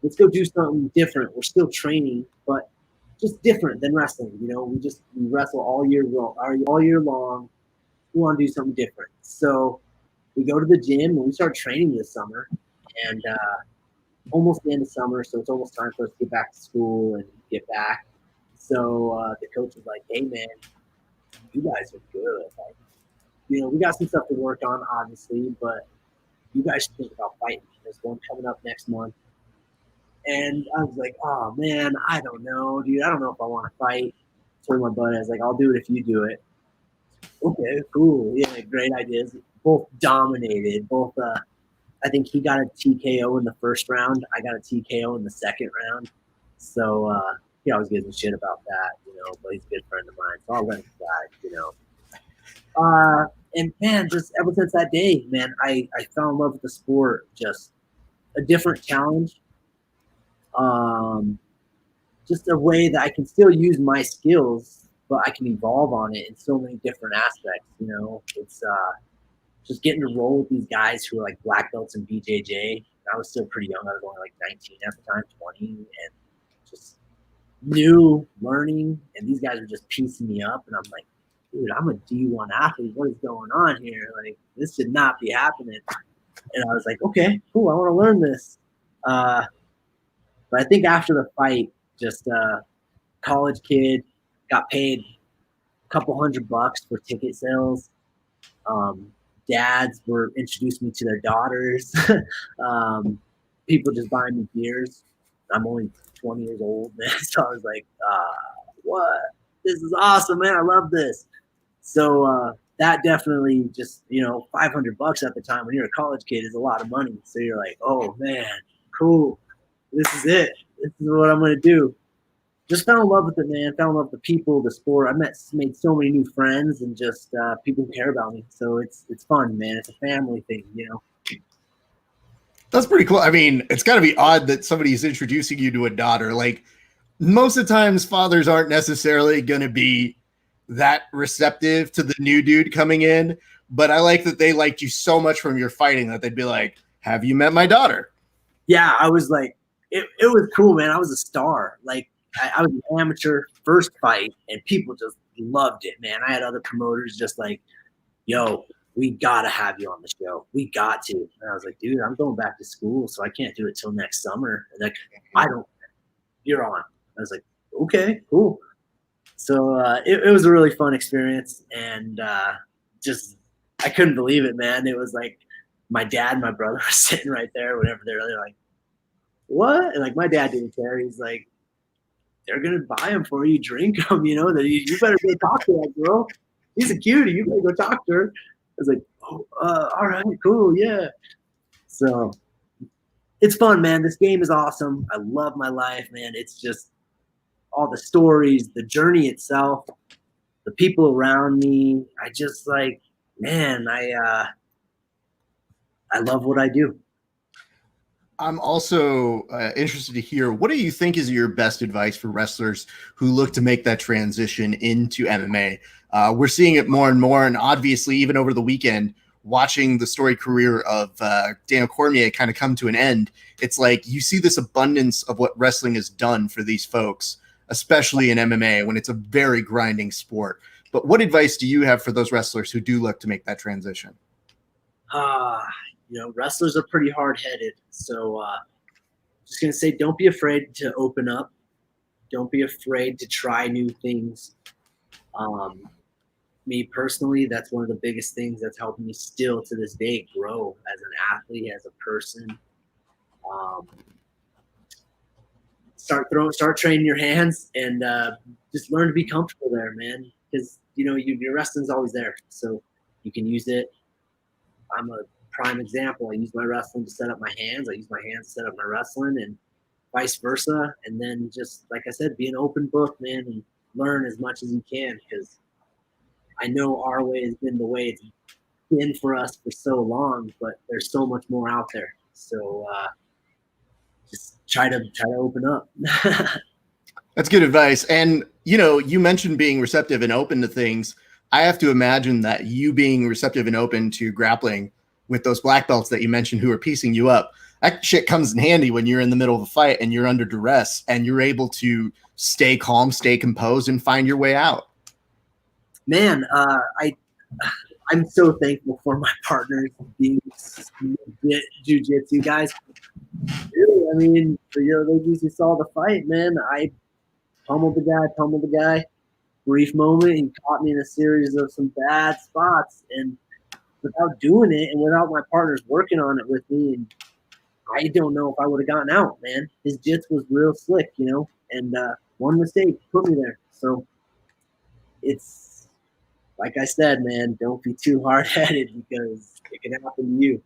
Let's go do something different. We're still training, but just different than wrestling. We wrestle all year long. We want to do something different. So we go to the gym and we start training this summer, and almost the end of summer, so it's almost time for us to get back to school and get back. So the coach was like, "Hey, man, you guys are good. Like, we got some stuff to work on, obviously, but you guys should think about fighting. There's one coming up next month." And I was like, "Oh man, I don't know, dude. I don't know if I want to fight." I told my buddy, I was like, "I'll do it if you do it." Okay, cool. Yeah, great ideas. Both dominated. Both. I think he got a TKO in the first round. I got a TKO in the second round. So he always gives me shit about that, but he's a good friend of mine. So I'll let him slide, And man, just ever since that day, man, I fell in love with the sport. Just a different challenge. Just a way that I can still use my skills, but I can evolve on it in so many different aspects. It's just getting to roll with these guys who are like black belts in BJJ. I was still pretty young. I was only like 19 at the time, 20, and just new learning. And these guys were just piecing me up. And I'm like, dude, I'm a D1 athlete. What is going on here? Like, this should not be happening. And I was like, okay, cool. I want to learn this. But I think after the fight, just college kid, got paid a couple $100 for ticket sales. Dads were introducing me to their daughters. People just buying me beers. I'm only 20 years old, man. So I was like, what? This is awesome, man. I love this. So that definitely just, $500 at the time when you're a college kid is a lot of money. So you're like, oh, man, cool. This is it. This is what I'm going to do. Just fell in love with it, man. Fell in love with the people, the sport. I made so many new friends and just people who care about me. So it's fun, man. It's a family thing, That's pretty cool. I mean, it's got to be odd that somebody's introducing you to a daughter. Like most of the times, fathers aren't necessarily going to be that receptive to the new dude coming in. But I like that they liked you so much from your fighting that they'd be like, "Have you met my daughter?" Yeah, I was like, it was cool, man. I was a star. Like, I was an amateur first fight, and people just loved it, man. I had other promoters just like, yo, we got to have you on the show. We got to. And I was like, dude, I'm going back to school, so I can't do it till next summer. And like, you're on. I was like, okay, cool. So it was a really fun experience, and just I couldn't believe it, man. It was like my dad and my brother were sitting right there whenever they're like, what? And like my dad didn't care. He's like, they're gonna buy them for you, drink them. That you better go talk to that girl. She's a cutie. You better go talk to her. I was like, oh, all right, cool, yeah. So it's fun, man. This game is awesome. I love my life, man. It's just all the stories, the journey itself, the people around me. I just like, man, I love what I do. I'm also interested to hear, what do you think is your best advice for wrestlers who look to make that transition into MMA? We're seeing it more and more, and obviously even over the weekend, watching the story career of Daniel Cormier kind of come to an end, it's like you see this abundance of what wrestling has done for these folks, especially in MMA when it's a very grinding sport. But what advice do you have for those wrestlers who do look to make that transition? Wrestlers are pretty hard-headed. So just going to say, don't be afraid to open up. Don't be afraid to try new things. Me personally, that's one of the biggest things that's helped me still to this day grow as an athlete, as a person. Start training your hands and just learn to be comfortable there, man. Because your wrestling's always there, so you can use it. I'm a prime example. I use my wrestling to set up my hands. I use my hands to set up my wrestling, and vice versa. And then just like I said, be an open book, man, and learn as much as you can, because I know our way has been the way it's been for us for so long, but there's so much more out there. So just try to open up. That's good advice. And, you mentioned being receptive and open to things. I have to imagine that you being receptive and open to grappling with those black belts that you mentioned who are piecing you up, that shit comes in handy when you're in the middle of a fight and you're under duress and you're able to stay calm, stay composed, and find your way out. Man, I'm so thankful for my partners being jiu-jitsu guys. Really, I mean, they usually saw the fight, man. I pummeled the guy. Brief moment, he caught me in a series of some bad spots, and without doing it and without my partners working on it with me, and I don't know if I would have gotten out, man. His jits was real slick, and one mistake put me there. So it's like I said, man, don't be too hard-headed because it can happen to you.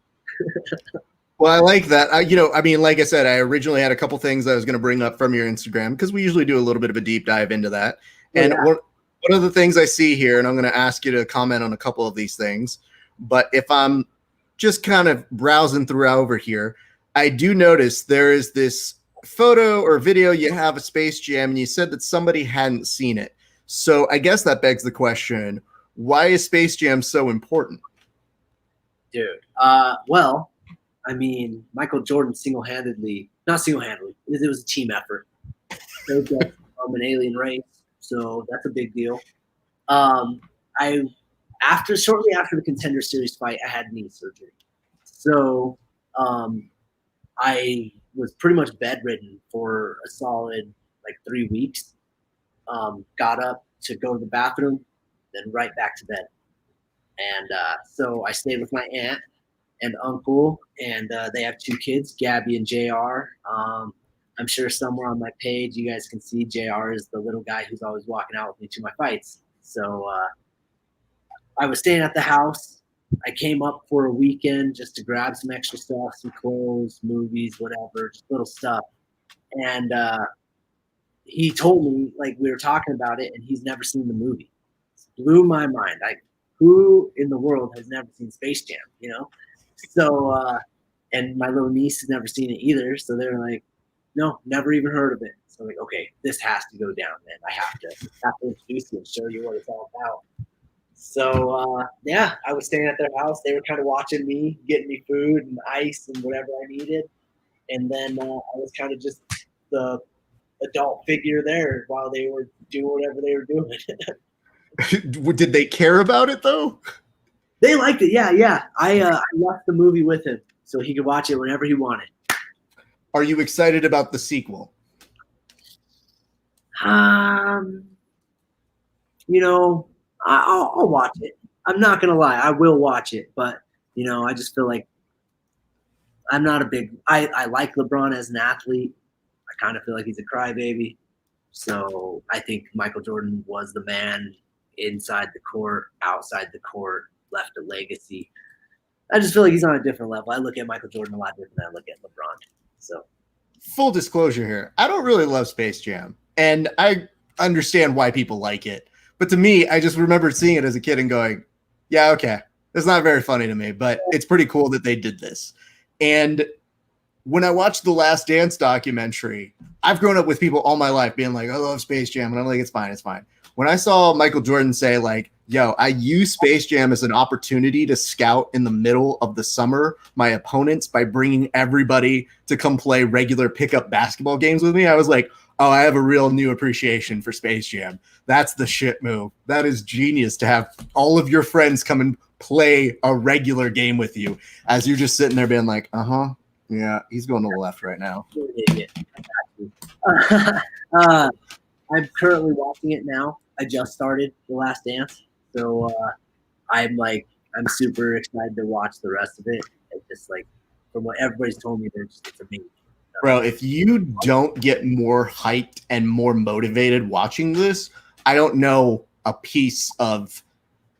Well, I like that. Like I said, I originally had a couple things I was going to bring up from your Instagram because we usually do a little bit of a deep dive into that. And one of the things I see here, and I'm going to ask you to comment on a couple of these things, but if I'm just kind of browsing through over here, I do notice there is this photo or video you have a Space Jam, and you said that somebody hadn't seen it. So I guess that begs the question, why is Space Jam so important? Dude, well, I mean, Michael Jordan not single-handedly, it was a team effort. Saved us from an alien race, so that's a big deal. Shortly after the Contender Series fight, I had knee surgery. So I was pretty much bedridden for a solid 3 weeks. Got up to go to the bathroom, then right back to bed. And so I stayed with my aunt and uncle, and they have 2 kids, Gabby and JR. I'm sure somewhere on my page you guys can see JR is the little guy who's always walking out with me to my fights. So I was staying at the house. I came up for a weekend just to grab some extra stuff, some clothes, movies, whatever, just little stuff. And he told me, we were talking about it, and he's never seen the movie. It blew my mind. Who in the world has never seen Space Jam, So, and my little niece has never seen it either. So they're like, no, never even heard of it. So I'm like, okay, this has to go down, man. I have to introduce you and show you what it's all about. So, I was staying at their house. They were kind of watching me, getting me food and ice and whatever I needed. And then I was kind of just the adult figure there while they were doing whatever they were doing. Did they care about it, though? They liked it, yeah. I left the movie with him so he could watch it whenever he wanted. Are you excited about the sequel? I'll watch it. I'm not gonna lie, I will watch it, but I just feel like I'm not a big. I like LeBron as an athlete. I kind of feel like he's a crybaby, So I think Michael Jordan was the man inside the court, outside the court, left a legacy. I just feel like he's on a different level. I look at Michael Jordan a lot different than I look at LeBron. So full disclosure here, I don't really love Space Jam, and I understand why people like it. But to me, I just remember seeing it as a kid and going, yeah, okay, it's not very funny to me, but it's pretty cool that they did this. And when I watched the Last Dance documentary, I've grown up with people all my life being like, I love Space Jam. And I'm like, it's fine, it's fine. When I saw Michael Jordan say, like, yo, I use Space Jam as an opportunity to scout in the middle of the summer my opponents by bringing everybody to come play regular pickup basketball games with me, I was like, oh, I have a real new appreciation for Space Jam. That's the shit move. That is genius to have all of your friends come and play a regular game with you as you're just sitting there being like, uh-huh, yeah, he's going to the left right now. I'm currently watching it now. I just started The Last Dance. So I'm super excited to watch the rest of it. It's just like, from what everybody's told me, it's amazing. Bro, if you don't get more hyped and more motivated watching this, I don't know a piece of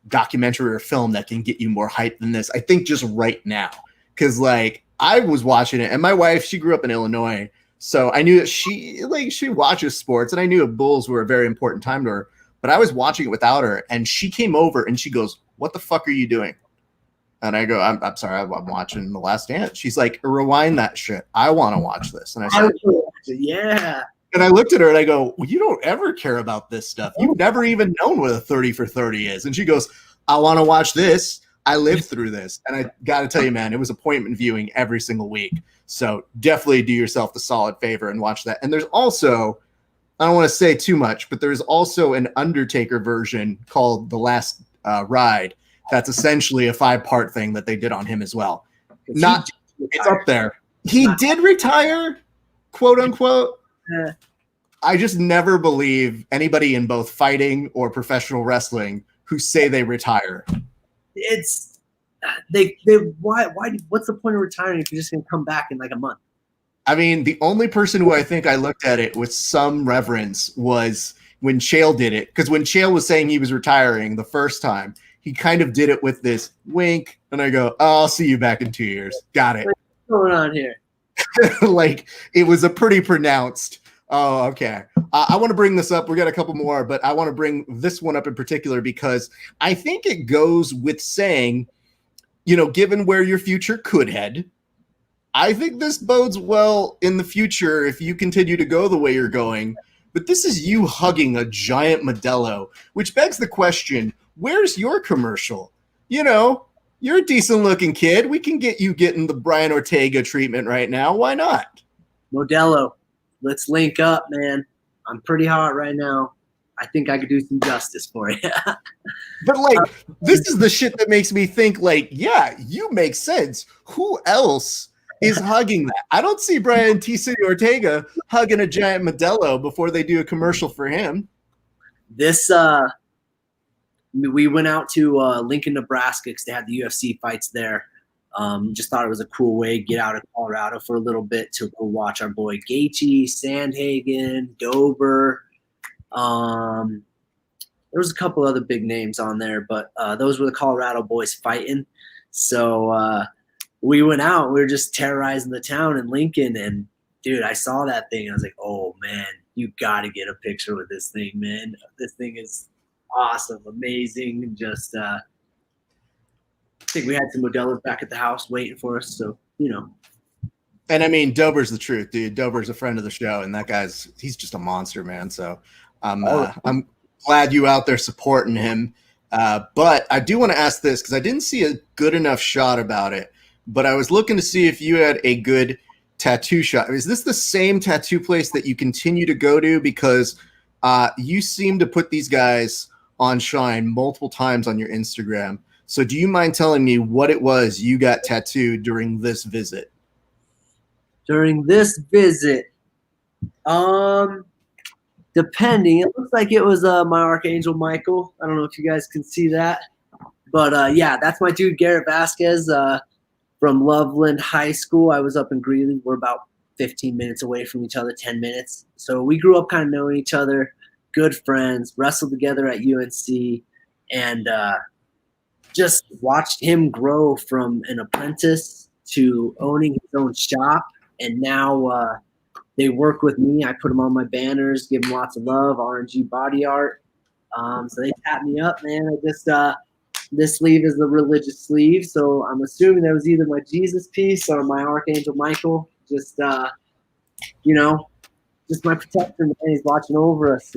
documentary or film that can get you more hyped than this. I think just right now. Because, like, I was watching it, and my wife, she grew up in Illinois, so I knew that she watches sports, and I knew Bulls were a very important time to her. But I was watching it without her, and she came over, and she goes, what the fuck are you doing? And I go, I'm sorry, I'm watching The Last Dance. She's like, rewind that shit. I want to watch this. And I said, yeah. And I looked at her and I go, well, you don't ever care about this stuff. You've never even known what a 30 for 30 is. And she goes, I want to watch this. I lived through this. And I got to tell you, man, it was appointment viewing every single week. So definitely do yourself the solid favor and watch that. And there's also, I don't want to say too much, but there's also an Undertaker version called The Last Ride. That's essentially a 5-part thing that they did on him as well. It's up there. He did retire, quote unquote. I just never believe anybody in both fighting or professional wrestling who say they retire. It's why what's the point of retiring if you're just gonna come back in like a month? I mean, the only person who I think I looked at it with some reverence was when Chael did it, because when Chael was saying he was retiring the first time, he kind of did it with this wink, and I go, oh, I'll see you back in 2 years. Got it. What's going on here? Like, it was a pretty pronounced, oh, okay. I want to bring this up. We got a couple more, but I want to bring this one up in particular because I think it goes with saying, you know, given where your future could head, I think this bodes well in the future if you continue to go the way you're going. But this is you hugging a giant Modelo, which begs the question, where's your commercial? You know, you're a decent looking kid. We can get you getting the Brian Ortega treatment right now. Why not? Modelo, let's link up, man. I'm pretty hot right now. I think I could do some justice for you. But, like, this is the shit that makes me think, like, yeah, you make sense. Who else is hugging that? I don't see Brian T. City Ortega hugging a giant Modelo before they do a commercial for him. This, we went out to Lincoln, Nebraska because they had the UFC fights there. Just thought it was a cool way to get out of Colorado for a little bit to go watch our boy Gaethje, Sandhagen, Dober. There was a couple other big names on there, but those were the Colorado boys fighting. So we went out. We were just terrorizing the town in Lincoln, and dude, I saw that thing. I was like, oh man, you got to get a picture with this thing, man. This thing is awesome, amazing. Just I think we had some Modelos back at the house waiting for us. So, you know. And I mean, Dober's the truth, dude. Dober's a friend of the show, and that he's just a monster, man. So I'm glad you out there supporting him. But I do want to ask this because I didn't see a good enough shot about it, but I was looking to see if you had a good tattoo shot. Is this the same tattoo place that you continue to go to? Because you seem to put these guys on shine multiple times on your Instagram. So do you mind telling me what it was you got tattooed during this visit? During this visit, depending, it looks like it was my Archangel Michael. I don't know if you guys can see that. But yeah, that's my dude Garrett Vasquez from Loveland High School. I was up in Greeley. We're about 15 minutes away from each other, 10 minutes. So we grew up kind of knowing each other, good friends, wrestled together at UNC, and just watched him grow from an apprentice to owning his own shop. And now they work with me. I put them on my banners, give them lots of love, RNG Body Art. So they tap me up, man. I just this sleeve is the religious sleeve, so I'm assuming that was either my Jesus piece or my Archangel Michael. Just just my protector, man. He's watching over us,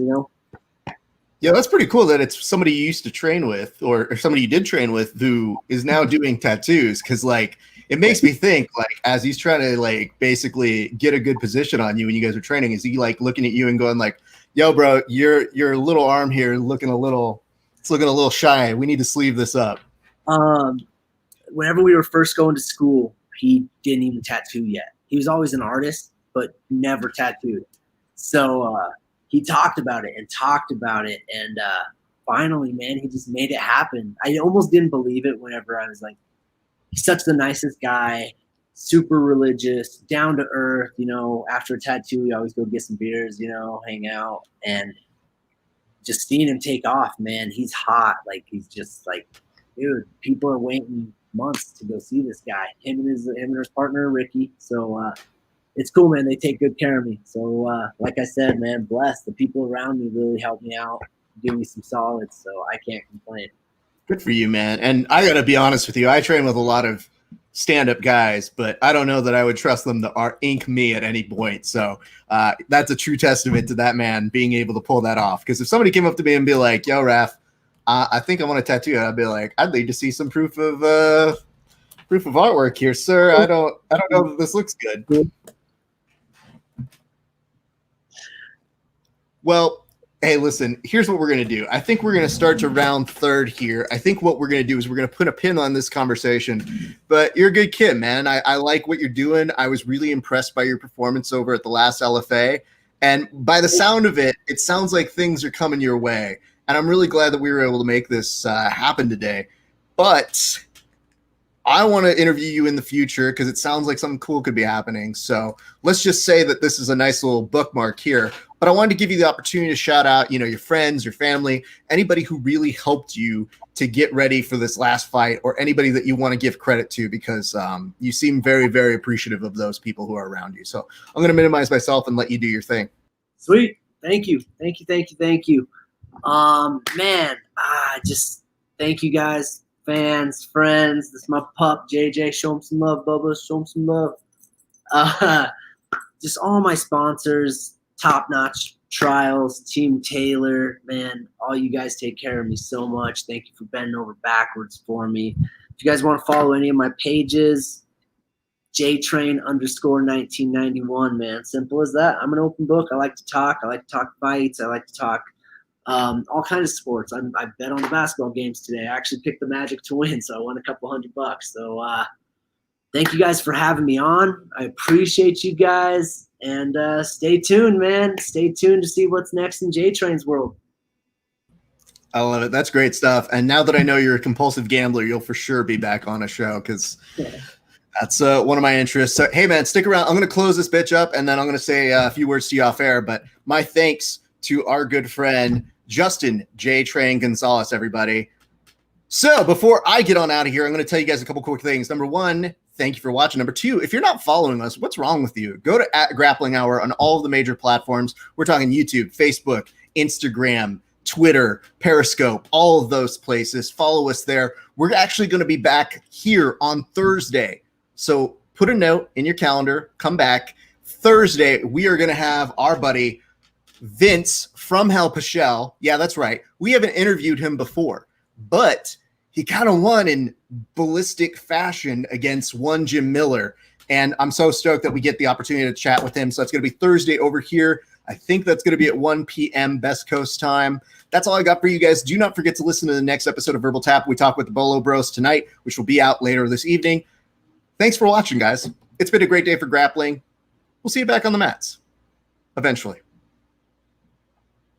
Yeah, that's pretty cool that it's somebody you used to train with or somebody you did train with who is now doing tattoos. Cause like it makes me think like as he's trying to like basically get a good position on you when you guys are training, is he like looking at you and going like, yo, bro, your little arm here looking a little shy. We need to sleeve this up. Whenever we were first going to school, he didn't even tattoo yet. He was always an artist, but never tattooed. So he talked about it, and finally, man, he just made it happen. I almost didn't believe it whenever I was like, he's such the nicest guy, super religious, down to earth. After a tattoo, we always go get some beers, hang out, and just seeing him take off, man, he's hot. Like he's just like, dude, people are waiting months to go see this guy. Him and his partner Ricky. So it's cool, man. They take good care of me. So like I said, man, blessed. The people around me really helped me out, give me some solids. So I can't complain. Good for you, man. And I got to be honest with you. I train with a lot of stand-up guys, but I don't know that I would trust them to ink me at any point. So that's a true testament to that man being able to pull that off. Because if somebody came up to me and be like, yo, Raph, I think I want a tattoo, I'd be like, I'd need to see some proof of artwork here, sir. I don't know if this looks good. Well, hey, listen, here's what we're going to do. I think we're going to start to round third here. I think what we're going to do is we're going to put a pin on this conversation. But you're a good kid, man. I like what you're doing. I was really impressed by your performance over at the last LFA. And by the sound of it, it sounds like things are coming your way. And I'm really glad that we were able to make this happen today. But I want to interview you in the future because it sounds like something cool could be happening. So let's just say that this is a nice little bookmark here. But I wanted to give you the opportunity to shout out, your friends, your family, anybody who really helped you to get ready for this last fight, or anybody that you want to give credit to, because you seem very, very appreciative of those people who are around you. So I'm going to minimize myself and let you do your thing. Sweet. Thank you. Man, just thank you guys, fans, friends. This is my pup, JJ. Show him some love, Bubba. Show him some love. Just all my sponsors, Top Notch Trials, Team Taylor, man, all you guys take care of me so much. Thank you for bending over backwards for me. If you guys want to follow any of my pages, JTrain_1991, man. Simple as that. I'm an open book. I like to talk. I like to talk fights. I like to talk all kinds of sports. I bet on the basketball games today. I actually picked the Magic to win, so I won a couple $100. So thank you guys for having me on. I appreciate you guys. And stay tuned, man. Stay tuned to see what's next in J-Train's world. I love it. That's great stuff. And now that I know you're a compulsive gambler, you'll for sure be back on a show because that's one of my interests. So, hey, man, stick around. I'm going to close this bitch up, and then I'm going to say a few words to you off air. But my thanks to our good friend, Justin J. Train Gonzales, everybody. So before I get on out of here, I'm going to tell you guys a couple quick things. Number one, thank you for watching. Number two, if you're not following us, what's wrong with you? Go to @Grappling Hour on all of the major platforms. We're talking YouTube, Facebook, Instagram, Twitter, Periscope, all of those places. Follow us there. We're actually going to be back here on Thursday. So put a note in your calendar. Come back. Thursday, we are going to have our buddy Vince from Hell Pichel. Yeah, that's right. We haven't interviewed him before, but he kind of won in ballistic fashion against one Jim Miller. And I'm so stoked that we get the opportunity to chat with him. So it's going to be Thursday over here. I think that's going to be at 1 p.m. Best Coast time. That's all I got for you guys. Do not forget to listen to the next episode of Verbal Tap. We talk with the Bolo Bros tonight, which will be out later this evening. Thanks for watching, guys. It's been a great day for grappling. We'll see you back on the mats eventually.